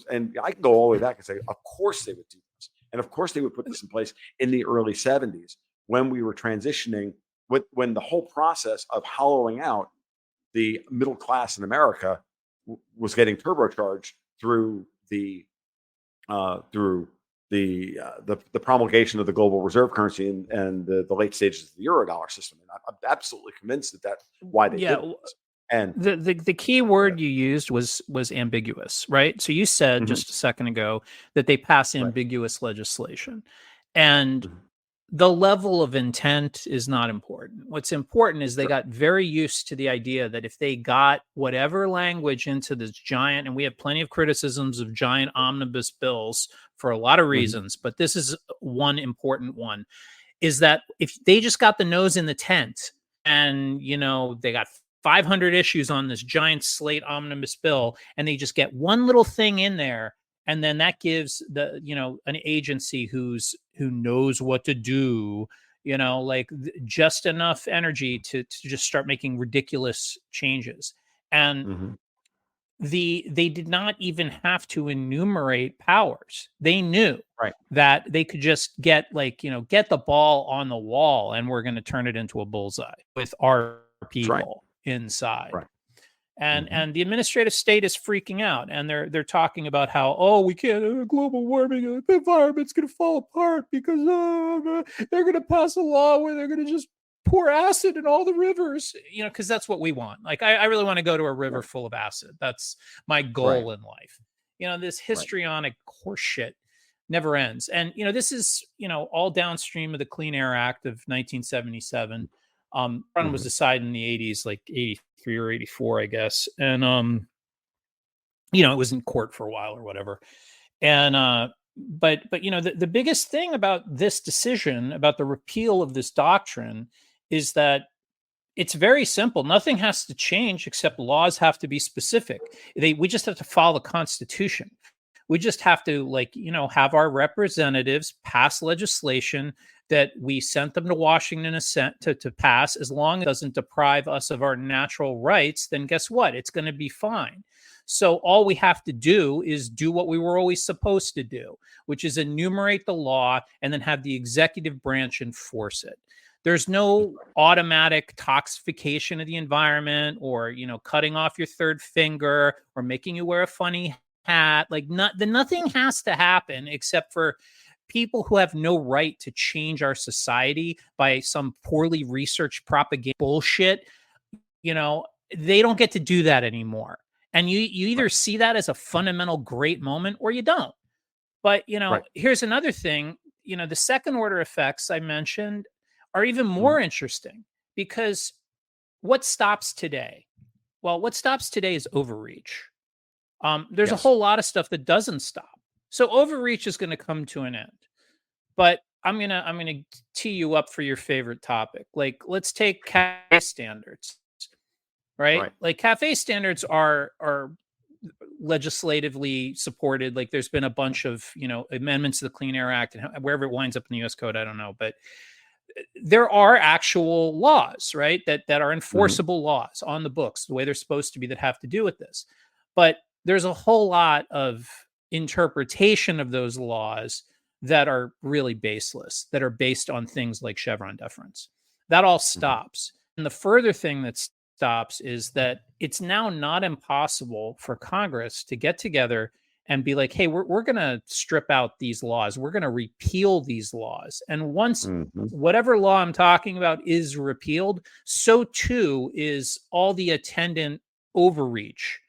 [SPEAKER 1] And I can go all the way back and say, of course they would do this. And of course they would put this in place in the early 70s, when we were transitioning, when the whole process of hollowing out the middle class in America was getting turbocharged through the promulgation of the global reserve currency and the late stages of the Eurodollar system. And I'm absolutely convinced that that's why they did this. And
[SPEAKER 2] the key word you used was ambiguous, right? So you said just a second ago that they pass ambiguous legislation. And the level of intent is not important. What's important is they got very used to the idea that if they got whatever language into this giant, and we have plenty of criticisms of giant omnibus bills for a lot of reasons, but this is one important one, is that if they just got the nose in the tent and, they got 500 issues on this giant slate omnibus bill, and they just get one little thing in there, and then that gives an agency who knows what to do, just enough energy to just start making ridiculous changes. And they did not even have to enumerate powers. They knew that they could just get the ball on the wall, and we're going to turn it into a bullseye with our people inside. And the administrative state is freaking out, and they're talking about how, we can't, global warming, the environment's going to fall apart because they're going to pass a law where they're going to just pour acid in all the rivers, because that's what we want. Like, I really want to go to a river full of acid. That's my goal in life. This histrionic horseshit never ends. And, this is, all downstream of the Clean Air Act of 1977. Was decided in the 80s, like 83 or 84, I guess. And, it was in court for a while or whatever. And, but the biggest thing about this decision, about the repeal of this doctrine, is that it's very simple. Nothing has to change except laws have to be specific. We just have to follow the Constitution. We just have to, have our representatives pass legislation that we sent them to Washington to pass. As long as it doesn't deprive us of our natural rights, then guess what? It's going to be fine. So all we have to do is do what we were always supposed to do, which is enumerate the law and then have the executive branch enforce it. There's no automatic toxification of the environment or, cutting off your third finger or making you wear a funny hat. Nothing has to happen except for people who have no right to change our society by some poorly researched propaganda bullshit. They don't get to do that anymore. And you either see that as a fundamental great moment or you don't. But, here's another thing, the second order effects I mentioned are even more interesting, because what stops today? Well, what stops today is overreach. There's a whole lot of stuff that doesn't stop. So overreach is going to come to an end. But I'm gonna tee you up for your favorite topic. Like, let's take cafe standards, right? Like, cafe standards are legislatively supported. Like, there's been a bunch of amendments to the Clean Air Act, and wherever it winds up in the U.S. Code, I don't know, but there are actual laws, right, that are enforceable laws on the books, the way they're supposed to be, that have to do with this. But there's a whole lot of interpretation of those laws that are really baseless, that are based on things like Chevron deference. That all stops. And the further thing that stops is that it's now not impossible for Congress to get together and be like, hey, we're going to strip out these laws. We're going to repeal these laws. And once whatever law I'm talking about is repealed, so too is all the attendant overreach,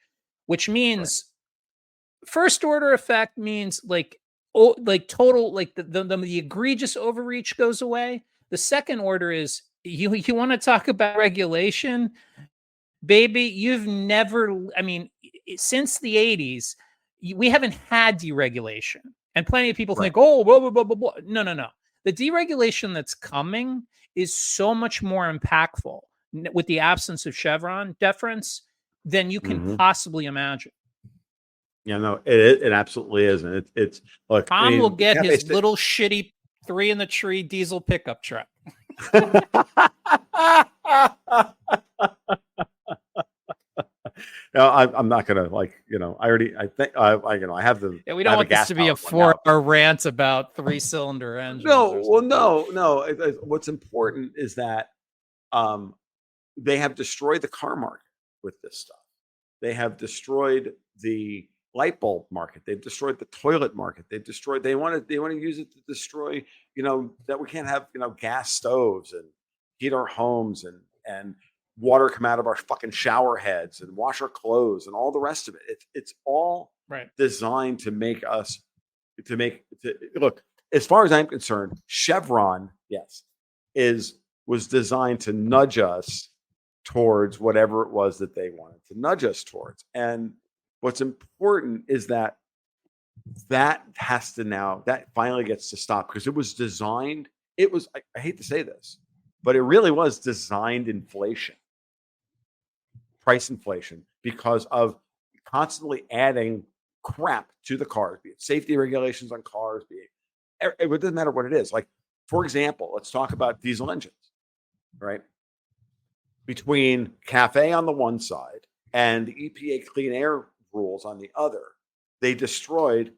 [SPEAKER 2] which means first order effect means total, the egregious overreach goes away. The second order is you want to talk about regulation, baby. You've never, since the 80s, we haven't had deregulation. And plenty of people think, blah, blah, blah, blah, blah. No. The deregulation that's coming is so much more impactful with the absence of Chevron deference than you can possibly imagine.
[SPEAKER 1] Yeah, no, it absolutely is. And it's look,
[SPEAKER 2] Tom will get his little shitty 3-in-the-tree diesel pickup truck.
[SPEAKER 1] No, I'm not gonna I have the.
[SPEAKER 2] Yeah, we don't want this to be a 4-hour rant about 3-cylinder engines.
[SPEAKER 1] No. What's important is that they have destroyed the car market with this stuff. They have destroyed the light bulb market. They've destroyed the toilet market. They want to use it to destroy, that we can't have, gas stoves and heat our homes and water come out of our fucking shower heads and wash our clothes and all the rest of it. It's all designed to make us look. as far as I'm concerned, Chevron, yes, was designed to nudge us towards whatever it was that they wanted to nudge us towards. And what's important is that has to now, that finally gets to stop, because it was designed, I hate to say this, but it really was designed inflation, price inflation, because of constantly adding crap to the cars, be it safety regulations on cars, be it doesn't matter what it is. Like, for example, let's talk about diesel engines, right? Between CAFE on the one side and the EPA clean air rules on the other, they destroyed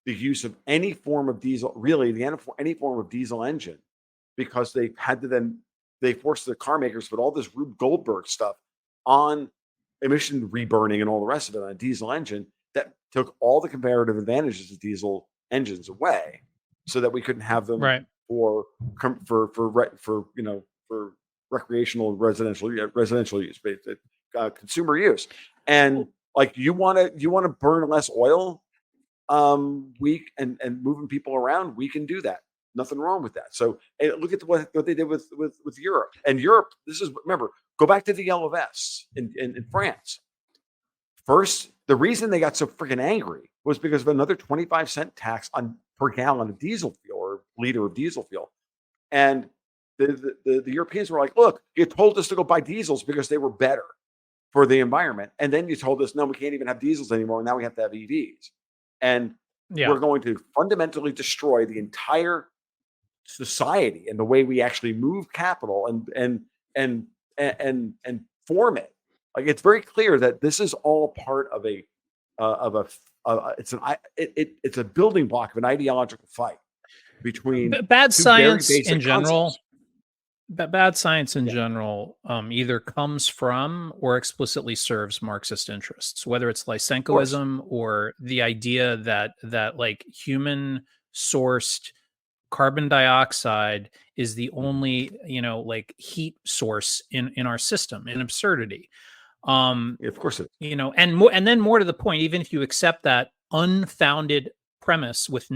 [SPEAKER 1] the use of any form of diesel, really any form of diesel engine, because they had to they forced the car makers to put all this Rube Goldberg stuff on emission reburning and all the rest of it on a diesel engine that took all the comparative advantages of diesel engines away, so that we couldn't have them for recreational residential use, consumer use. And like, you want to burn less oil, we and moving people around, we can do that. Nothing wrong with that. So look at what they did with Europe. And Europe, remember, go back to the yellow vests in France. First, the reason they got so freaking angry was because of another 25-cent tax per gallon of diesel fuel, or liter of diesel fuel. And the Europeans were like, look, you told us to go buy diesels because they were better for the environment. And then you told us, no, we can't even have diesels anymore. Now we have to have EVs. And we're going to fundamentally destroy the entire society and the way we actually move capital and form it. Like, it's very clear that this is all part of it's a building block of an ideological fight between
[SPEAKER 2] bad science in general. Bad science in general either comes from or explicitly serves Marxist interests, whether it's Lysenkoism or the idea that like human sourced carbon dioxide is the only, like, heat source in our system, an absurdity.
[SPEAKER 1] Of course it is.
[SPEAKER 2] And then more to the point, even if you accept that unfounded premise with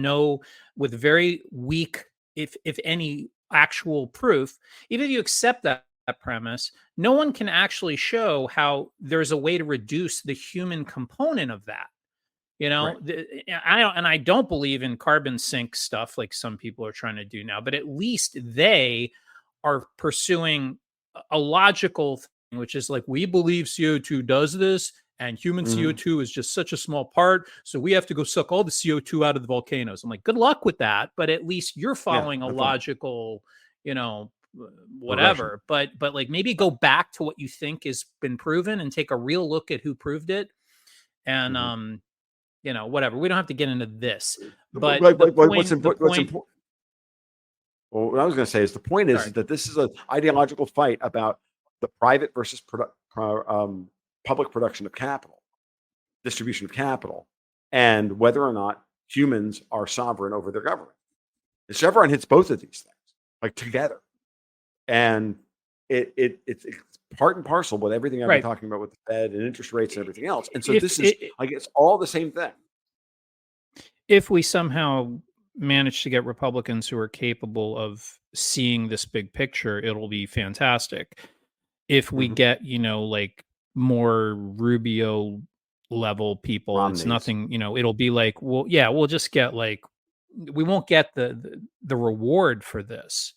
[SPEAKER 2] very weak, if any, actual proof, even if you accept that premise, no one can actually show how there's a way to reduce the human component of that. I don't believe in carbon sink stuff like some people are trying to do now, but at least they are pursuing a logical thing, which is like, we believe CO2 does this, and human CO2 is just such a small part, so we have to go suck all the CO2 out of the volcanoes. I'm like, good luck with that, but at least you're following a logical, whatever. But like, maybe go back to what you think has been proven and take a real look at who proved it. And whatever. We don't have to get into this. But
[SPEAKER 1] what's important? Well, what I was going to say is, the point is that this is an ideological fight about the private versus public production of capital, distribution of capital, and whether or not humans are sovereign over their government. And Chevron hits both of these things, like, together, and it's part and parcel with everything I've been talking about with the Fed and interest rates and everything else. And so it's all the same thing.
[SPEAKER 2] If we somehow manage to get Republicans who are capable of seeing this big picture, it'll be fantastic. If we get, like, more Rubio level people, Romney's. It's nothing, it'll be like, well, yeah, we'll just get, like, we won't get the reward for this.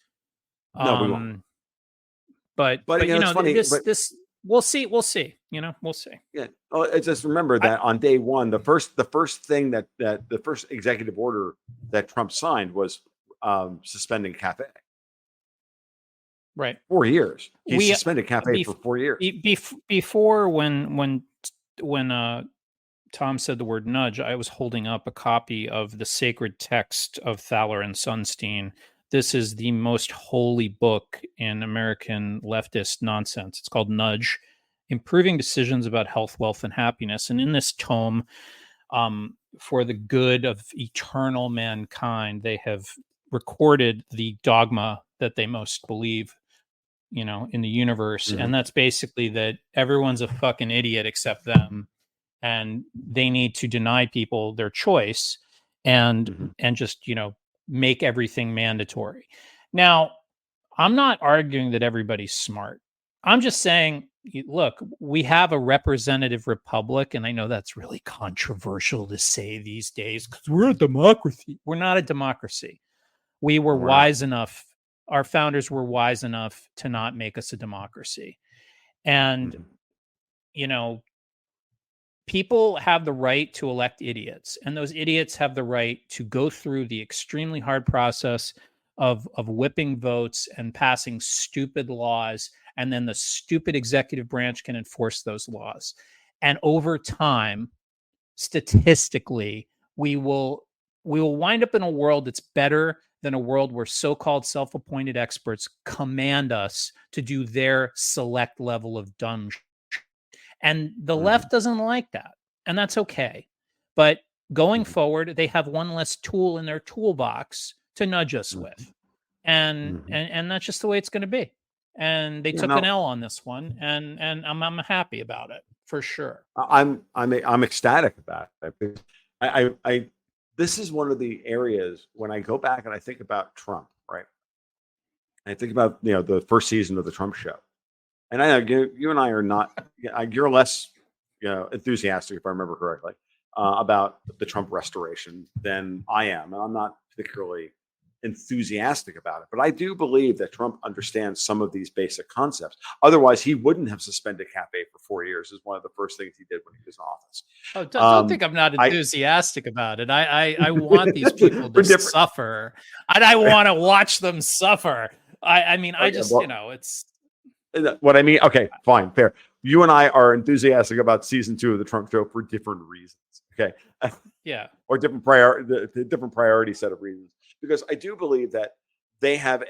[SPEAKER 1] No, we won't.
[SPEAKER 2] But it's funny, this we'll see. We'll see. Yeah.
[SPEAKER 1] Well, just remember that on day one, the first thing that the first executive order that Trump signed was suspending CAFE.
[SPEAKER 2] Right.
[SPEAKER 1] 4 years. He suspended CAFE for 4 years.
[SPEAKER 2] Before, when Tom said the word nudge, I was holding up a copy of the sacred text of Thaler and Sunstein. This is the most holy book in American leftist nonsense. It's called Nudge: Improving Decisions About Health, Wealth, and Happiness. And in this tome, for the good of eternal mankind, they have recorded the dogma that they most believe, in the universe. And that's basically that everyone's a fucking idiot except them. And they need to deny people their choice and just, make everything mandatory. Now, I'm not arguing that everybody's smart. I'm just saying, look, we have a representative republic, and I know that's really controversial to say these days because we're a democracy. We're not a democracy. We were wise enough. Our founders were wise enough to not make us a democracy. And, you know, people have the right to elect idiots, and those idiots have the right to go through the extremely hard process of whipping votes and passing stupid laws, and then the stupid executive branch can enforce those laws. And over time, statistically, we will wind up in a world that's better than a world where so-called self-appointed experts command us to do their select level of dumb. And the left doesn't like that. And that's okay. But going forward, they have one less tool in their toolbox to nudge us with. And that's just the way it's going to be. And they took an L on this one, and I'm happy about it for sure.
[SPEAKER 1] I'm ecstatic about it. I this is one of the areas when I go back and I think about Trump, right? I think about, you know, the first season of the Trump show. And I know you and I are not, you're less, you know, enthusiastic, if I remember correctly, about the Trump restoration than I am. And I'm not particularly enthusiastic about it. But I do believe that Trump understands some of these basic concepts. Otherwise, he wouldn't have suspended Cafe for 4 years, is one of the first things he did when he was in office.
[SPEAKER 2] Oh, don't think I'm not enthusiastic about it. I want these people to suffer. And I want to watch them suffer. I mean, I just, you know, it's...
[SPEAKER 1] What I mean, okay, fine, fair. You and I are enthusiastic about season 2 of the Trump show for different reasons. Okay.
[SPEAKER 2] Yeah.
[SPEAKER 1] Or different priority set of reasons. Because I do believe that they have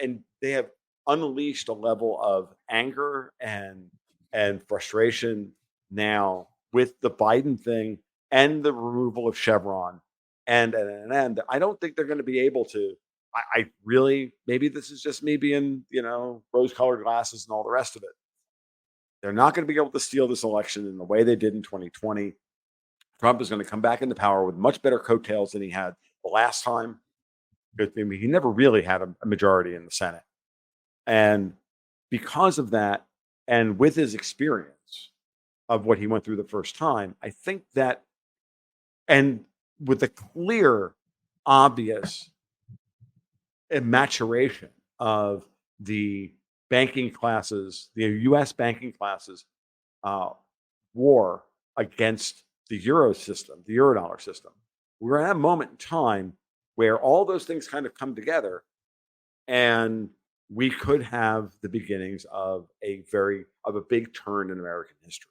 [SPEAKER 1] unleashed a level of anger and frustration now with the Biden thing and the removal of Chevron. And I don't think they're going to be able to. I really, maybe this is just me being, you know, rose-colored glasses and all the rest of it. They're not going to be able to steal this election in the way they did in 2020. Trump is going to come back into power with much better coattails than he had the last time. I mean, he never really had a majority in the Senate. And because of that, and with his experience of what he went through the first time, I think that, and with the clear, obvious maturation of the banking classes, the U.S. banking classes war against the euro system, the eurodollar system, we're at a moment in time where all those things kind of come together, and we could have the beginnings of a big turn in American history,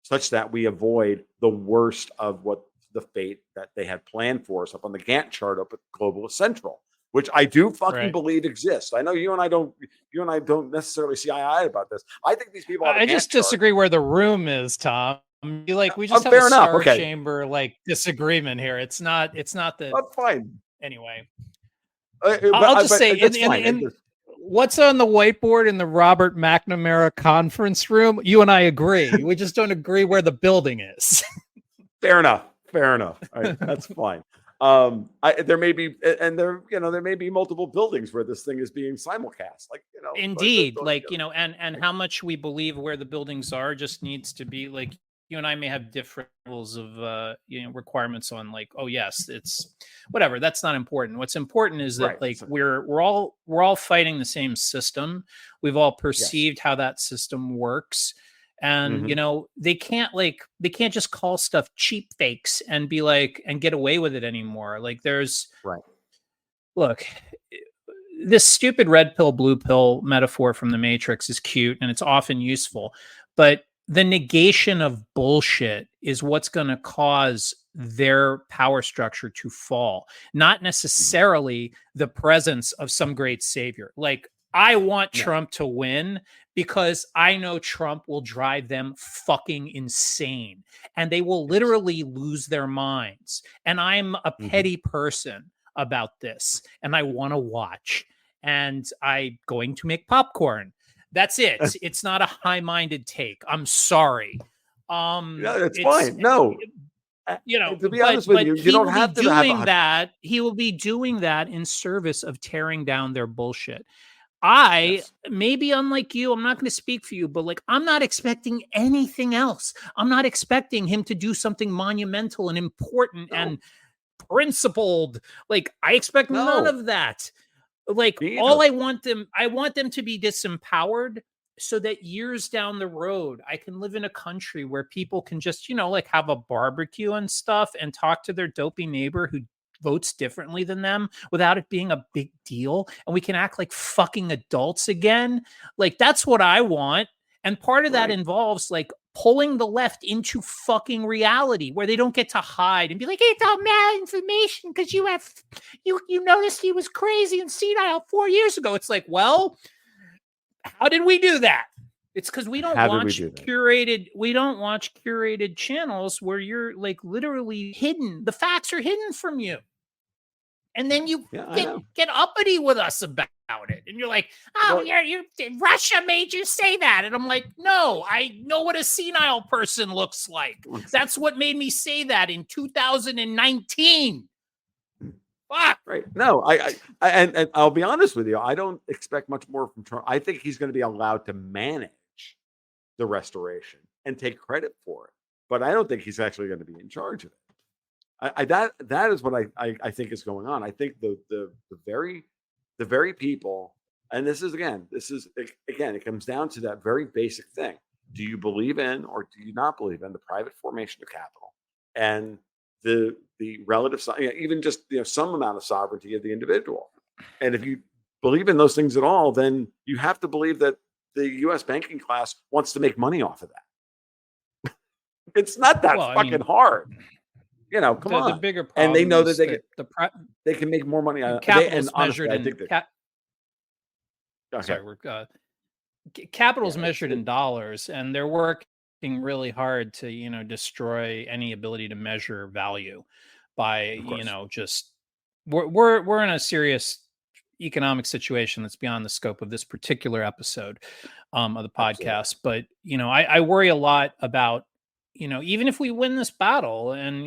[SPEAKER 1] such that we avoid the worst of what the fate that they had planned for us up on the Gantt chart up at Globalist Central, which I do fucking believe exists. I know you and I don't necessarily see eye to eye about this. I think these people.
[SPEAKER 2] I just disagree where the room is, Tom. We just have a star chamber disagreement here. It's not the.
[SPEAKER 1] That's fine.
[SPEAKER 2] Anyway, I'll just say what's on the whiteboard in the Robert McNamara conference room. You and I agree. We just don't agree where the building is.
[SPEAKER 1] Fair enough. All right, that's fine. There may be, and there may be multiple buildings where this thing is being simulcast.
[SPEAKER 2] Indeed, and how much we believe where the buildings are just needs to be like. You and I may have different levels of requirements on oh yes, it's whatever. That's not important. What's important is that we're all fighting the same system. We've all perceived how that system works. And they can't just call stuff cheap fakes and be and get away with it anymore. Look, this stupid red pill, blue pill metaphor from the Matrix is cute and it's often useful, but the negation of bullshit is what's going to cause their power structure to fall, not necessarily the presence of some great savior. I want Trump to win because I know Trump will drive them fucking insane and they will literally lose their minds. And I'm a petty person about this and I want to watch and I'm going to make popcorn. That's it. It's not a high-minded take. I'm sorry.
[SPEAKER 1] No, it's fine. No, To be honest with you, you don't have to have
[SPEAKER 2] that. He will be doing that in service of tearing down their bullshit. Maybe unlike you, I'm not going to speak for you, but like, I'm not expecting anything else. I'm not expecting him to do something monumental and important and principled. Like, I expect none of that. Like, I want them to be disempowered so that years down the road, I can live in a country where people can just, like have a barbecue and stuff and talk to their dopey neighbor who votes differently than them without it being a big deal. And we can act like fucking adults again. Like, that's what I want. And part of that involves like pulling the left into fucking reality where they don't get to hide and be like, it's all malinformation because you noticed he was crazy and senile 4 years ago. It's like, well, how did we do that? It's because we don't watch curated channels where you're like literally hidden. The facts are hidden from you. And then you get uppity with us about it. And you're like, Russia made you say that. And I'm like, no, I know what a senile person looks like. That's what made me say that in 2019. Fuck.
[SPEAKER 1] Right. No, and I'll be honest with you. I don't expect much more from Trump. I think he's going to be allowed to manage the restoration and take credit for it. But I don't think he's actually going to be in charge of it. That is what I think is going on. I think the very people, and it comes down to that very basic thing. Do you believe in or do you not believe in the private formation of capital and the relative, even just some amount of sovereignty of the individual? And if you believe in those things at all, then you have to believe that the U.S. banking class wants to make money off of that. It's not that hard. Come on.
[SPEAKER 2] The bigger problem,
[SPEAKER 1] and they know that they can make more money.
[SPEAKER 2] Capital's measured measured in dollars, and they're working really hard to destroy any ability to measure value by just we're in a serious economic situation that's beyond the scope of this particular episode of the podcast. Absolutely. But I worry a lot about. Even if we win this battle and,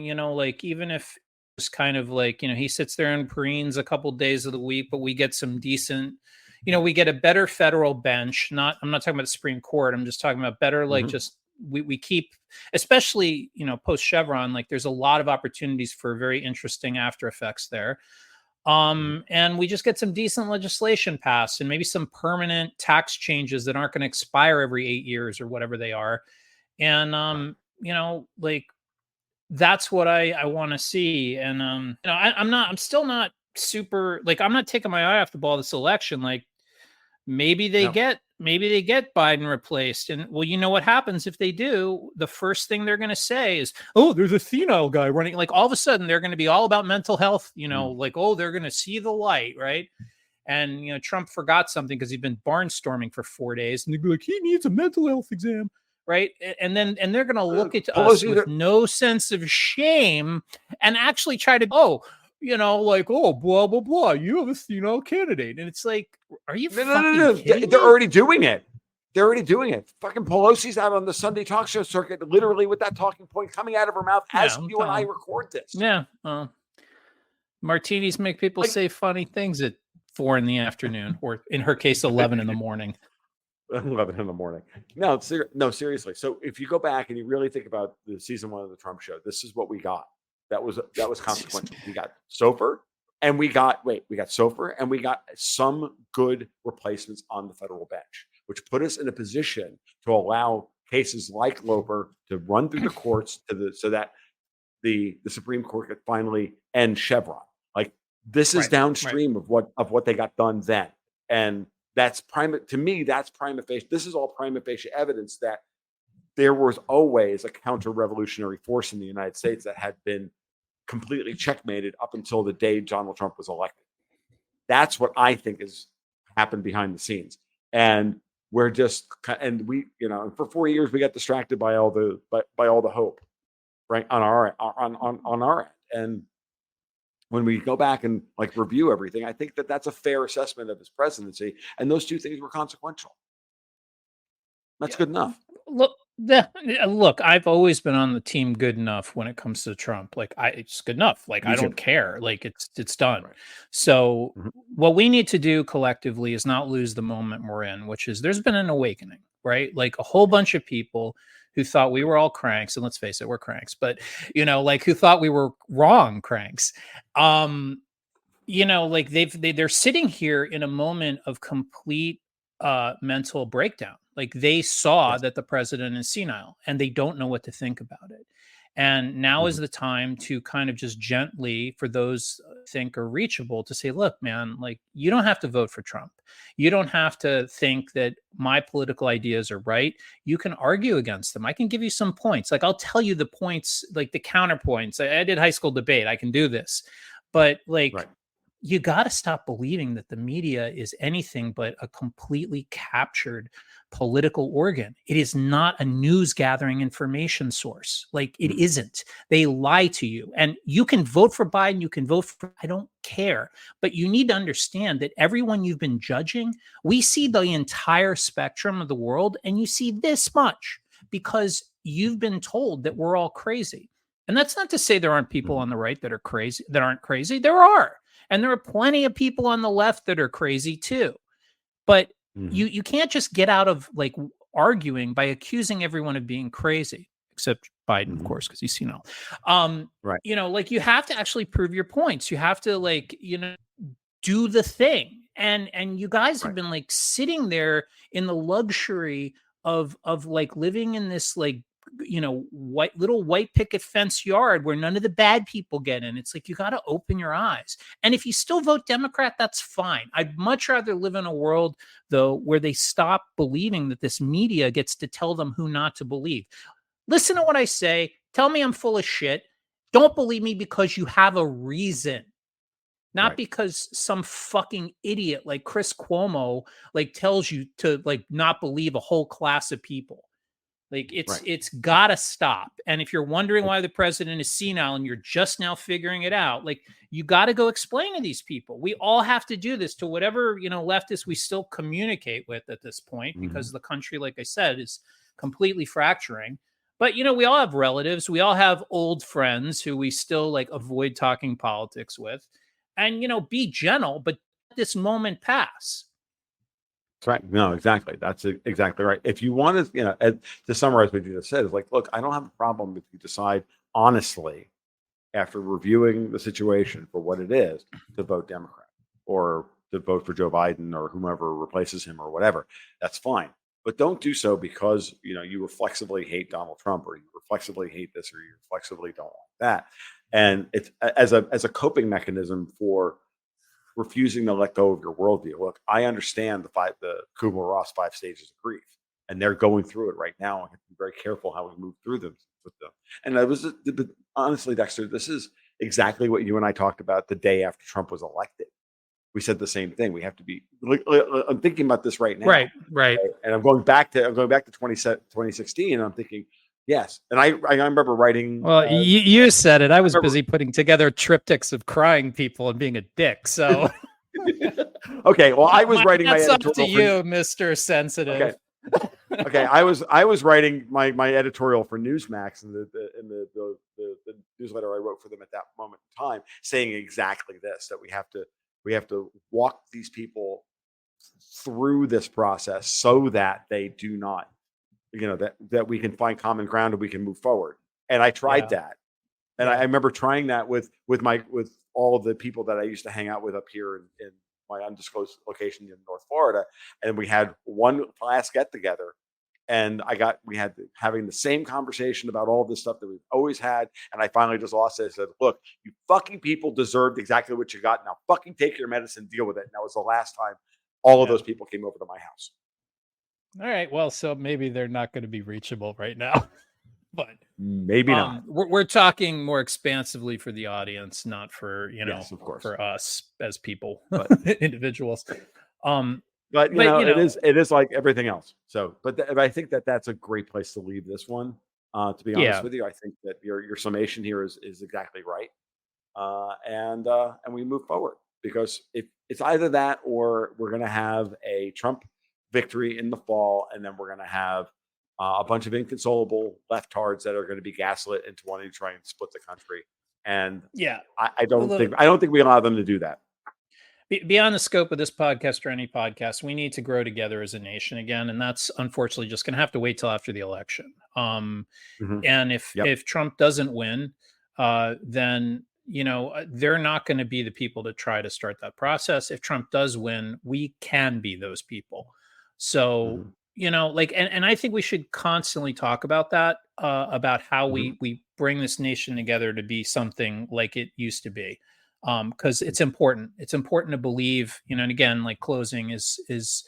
[SPEAKER 2] even if it's kind of like, he sits there and preens a couple days of the week, but we get some decent, we get a better federal bench. I'm not talking about the Supreme Court. I'm just talking about better, just we keep, especially, post-Chevron, like there's a lot of opportunities for very interesting after effects there. And we just get some decent legislation passed and maybe some permanent tax changes that aren't going to expire every 8 years or whatever they are. And, that's what I want to see. And, I'm still not super, I'm not taking my eye off the ball this election. Like maybe they get Biden replaced. And well, what happens if they do? The first thing they're going to say is, oh, there's a senile guy running. Like all of a sudden they're going to be all about mental health, they're going to see the light. Right. And, Trump forgot something because he'd been barnstorming for 4 days and they'd be like, he needs a mental health exam. Right. And they're going to look at us with no sense of shame and actually try to, blah, blah, blah. You have a senile candidate. And it's like, are you fucking kidding me?
[SPEAKER 1] They're already doing it. Fucking Pelosi's out on the Sunday talk show circuit, literally with that talking point coming out of her mouth as you and I record this.
[SPEAKER 2] Yeah. Martinis make people say funny things at 4 p.m, or in her case, 11 a.m.
[SPEAKER 1] 11 a.m. No, seriously. So if you go back and you really think about the season 1 of the Trump show, this is what we got. That was consequential. We got Sofer and we got some good replacements on the federal bench, which put us in a position to allow cases like Loper to run through the courts so that the Supreme Court could finally end Chevron. Like this is downstream of what they got done then. And that's prima facie. This is all prima facie evidence that there was always a counter-revolutionary force in the United States that had been completely checkmated up until the day Donald Trump was elected. That's what I think has happened behind the scenes. And we're just, and we, for 4 years we got distracted by all the hope, right, on our end. And when we go back and review everything, I think that that's a fair assessment of his presidency. And those two things were consequential. That's good enough.
[SPEAKER 2] Look, Look, I've always been on the team good enough when it comes to Trump. Like, it's good enough. Like,
[SPEAKER 1] Me
[SPEAKER 2] I don't
[SPEAKER 1] too.
[SPEAKER 2] care. Like, it's done.
[SPEAKER 1] Right.
[SPEAKER 2] So
[SPEAKER 1] Mhm.
[SPEAKER 2] what we need to do collectively is not lose the moment we're in, which is there's been an awakening, right? Like a whole bunch of people who thought we were all cranks, and let's face it, we're cranks, but like who thought we were wrong cranks. Um, like they're sitting here in a moment of complete mental breakdown. Like they saw
[SPEAKER 1] Yes.
[SPEAKER 2] that the president is senile and they don't know what to think about it. And now is
[SPEAKER 1] Mhm.
[SPEAKER 2] the time to kind of just gently, for those think are reachable, to say, look, man, like you don't have to vote for Trump. You don't have to think that my political ideas are right. You can argue against them. I can give you some points. Like I'll tell you the points, like the counterpoints. I did high school debate. I can do this. But like
[SPEAKER 1] Right.
[SPEAKER 2] you got to stop believing that the media is anything but a completely captured political organ. It is not a news gathering information source. Like it
[SPEAKER 1] Mhm.
[SPEAKER 2] isn't. They lie to you. And you can vote for Biden, you can vote for, I don't care. But you need to understand that everyone you've been judging, we see the entire spectrum of the world and you see this much because you've been told that we're all crazy. And that's not to say there aren't people
[SPEAKER 1] Mhm.
[SPEAKER 2] on the right that are crazy, that aren't crazy. There are. And there are plenty of people on the left that are crazy too. But
[SPEAKER 1] Mhm.
[SPEAKER 2] you can't just get out of like arguing by accusing everyone of being crazy, except Biden, of
[SPEAKER 1] Mhm.
[SPEAKER 2] course, because he's senile. Um,
[SPEAKER 1] Right.
[SPEAKER 2] like you have to actually prove your points. You have to like, do the thing. And you guys have
[SPEAKER 1] Right.
[SPEAKER 2] been like sitting there in the luxury of like living in this like white picket fence yard where none of the bad people get in. It's like you got to open your eyes. And if you still vote Democrat, that's fine. I'd much rather live in a world though where they stop believing that this media gets to tell them who not to believe. Listen to what I say. Tell me I'm full of shit. Don't believe me because you have a reason, not
[SPEAKER 1] Right.
[SPEAKER 2] because some fucking idiot like Chris Cuomo like tells you to like not believe a whole class of people. Like
[SPEAKER 1] Right.
[SPEAKER 2] it's gotta stop. And if you're wondering
[SPEAKER 1] It-
[SPEAKER 2] why the president is senile and you're just now figuring it out, like you got to go explain to these people. We all have to do this to whatever leftists we still communicate with at this point,
[SPEAKER 1] Mhm.
[SPEAKER 2] because the country, like I said, is completely fracturing. But we all have relatives, we all have old friends who we still like avoid talking politics with, and be gentle, but let this moment pass.
[SPEAKER 1] That's right. No, exactly. That's exactly right. If you want to, to summarize what you just said, is like, look, I don't have a problem if you decide honestly after reviewing the situation for what it is to vote Democrat or to vote for Joe Biden or whomever replaces him or whatever. That's fine. But don't do so because you reflexively hate Donald Trump or you reflexively hate this or you reflexively don't like that. And it's as a coping mechanism for refusing to let go of your worldview. Look, I understand the Kubler-Ross 5 stages of grief, and they're going through it right now. I have to be very careful how we move through them with them. And I was honestly, Dexter, this is exactly what you and I talked about the day after Trump was elected. We said the same thing. We have to be. I'm thinking about this right now,
[SPEAKER 2] Right.
[SPEAKER 1] right? And I'm going back to 2016, and I'm thinking, yes. And I remember writing.
[SPEAKER 2] Well, you said it. I
[SPEAKER 1] I
[SPEAKER 2] was
[SPEAKER 1] remember
[SPEAKER 2] busy putting together triptychs of crying people and being a dick. So
[SPEAKER 1] okay, well, I was writing my
[SPEAKER 2] that's up to
[SPEAKER 1] editorial for.
[SPEAKER 2] you, Mr.
[SPEAKER 1] Okay,
[SPEAKER 2] Sensitive.
[SPEAKER 1] okay. I was writing my editorial for Newsmax and the newsletter I wrote for them at that moment in time, saying exactly this, that we have to walk these people through this process so that they do not, that we can find common ground and we can move forward. And I tried
[SPEAKER 2] Yeah.
[SPEAKER 1] that, and I
[SPEAKER 2] Yeah.
[SPEAKER 1] remember trying that with all of the people that I used to hang out with up here in my undisclosed location in North Florida, and we had one last get together, and we had having the same conversation about all this stuff that we've always had, and I finally just lost it. I said, "Look, you fucking people deserved exactly what you got. Now, fucking take your medicine, deal with it." And that was the last time all of
[SPEAKER 2] Yeah.
[SPEAKER 1] those people came over to my house.
[SPEAKER 2] All right. Well, so maybe they're not going to be reachable right now, but
[SPEAKER 1] Maybe not.
[SPEAKER 2] we're talking more expansively for the audience, not for
[SPEAKER 1] Yes, of course.
[SPEAKER 2] for us as people,
[SPEAKER 1] But
[SPEAKER 2] individuals. Um,
[SPEAKER 1] but
[SPEAKER 2] but
[SPEAKER 1] it is like everything else. So, but I think that that's a great place to leave this one. To be honest
[SPEAKER 2] yeah,
[SPEAKER 1] with you, I think that your summation here is exactly right. And we move forward because if it's either that or we're going to have a Trump victory in the fall, and then we're going to have a bunch of inconsolable leftards that are going to be gaslit into wanting to try and split the country. And I don't think we allow them to do that.
[SPEAKER 2] Beyond the scope of this podcast or any podcast, we need to grow together as a nation again, and that's unfortunately just going to have to wait till after the election. And if Trump doesn't win, then they're not going to be the people to try to start that process. If Trump does win, we can be those people. So and I think we should constantly talk about that, about how we bring this nation together to be something like it used to be. Because it's important. It's important to believe, and again, like closing is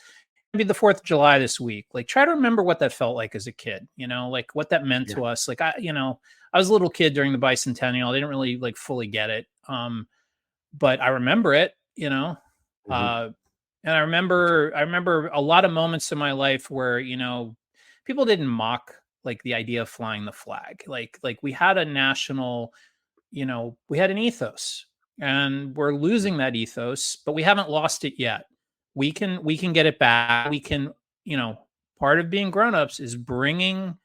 [SPEAKER 2] maybe the 4th of July this week. Like, try to remember what that felt like as a kid, like what that meant to us. Like, I was a little kid during the bicentennial. I didn't really like fully get it. But I remember it, and I remember a lot of moments in my life where, people didn't mock like the idea of flying the flag. Like we had a national, we had an ethos. And we're losing that ethos, but we haven't lost it yet. We can get it back. We can, part of being grown-ups is bringing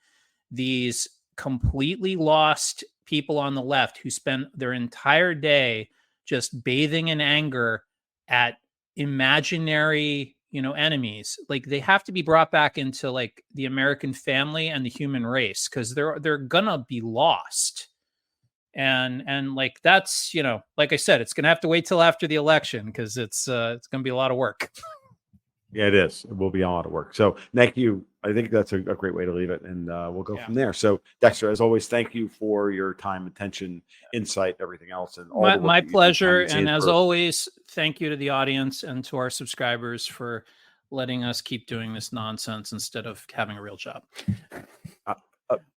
[SPEAKER 2] these completely lost people on the left who spend their entire day just bathing in anger at imaginary, enemies. Like, they have to be brought back into like the American family and the human race, because they're gonna be lost. And like, that's, like I said, it's going to have to wait till after the election, because it's going to be a lot of work.
[SPEAKER 1] Yeah, it is. It will be a lot of work. So thank you. I think that's a great way to leave it. And we'll go from there. So Dexter, as always, thank you for your time, attention, insight, everything else. And all
[SPEAKER 2] my pleasure. And as always, thank you to the audience and to our subscribers for letting us keep doing this nonsense instead of having a real job.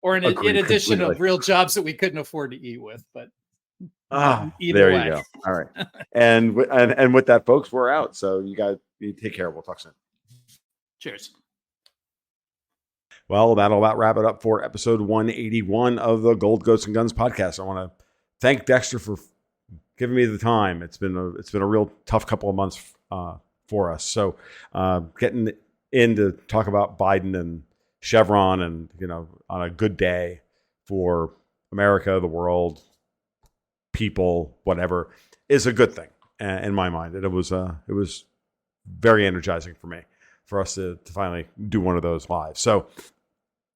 [SPEAKER 2] Or in addition of real jobs that we couldn't afford to eat with, but either way.
[SPEAKER 1] You go. All right. and with that, folks, we're out. So you take care. We'll talk soon.
[SPEAKER 2] Cheers.
[SPEAKER 1] Well, that'll about wrap it up for episode 181 of the Gold, Goats, and Guns podcast. I want to thank Dexter for giving me the time. It's been a real tough couple of months for us. So getting in to talk about Biden and Chevron, and on a good day for America, the world, people, whatever, is a good thing in my mind. And it was very energizing for us to finally do one of those live. So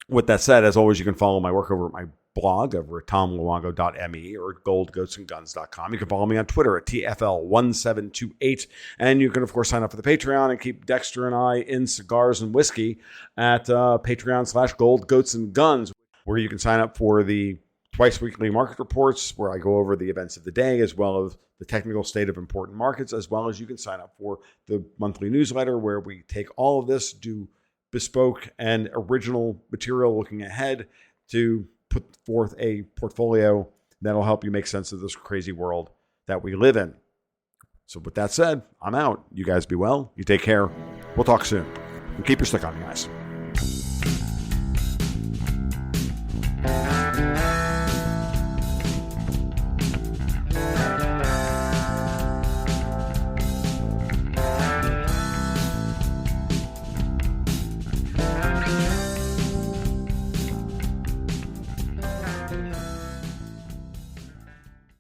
[SPEAKER 1] with that said, as always, you can follow my work over at my blog over at tomluongo.me or goldgoatsandguns.com. You can follow me on Twitter at TFL1728. And you can, of course, sign up for the Patreon and keep Dexter and I in cigars and whiskey at Patreon/goldgoatsandguns, where you can sign up for the twice weekly market reports, where I go over the events of the day, as well as the technical state of important markets, as well as you can sign up for the monthly newsletter, where we take all of this, do bespoke and original material looking ahead to put forth a portfolio that'll help you make sense of this crazy world that we live in. So with that said, I'm out. You guys be well. You take care. We'll talk soon. And keep your stick on, you guys.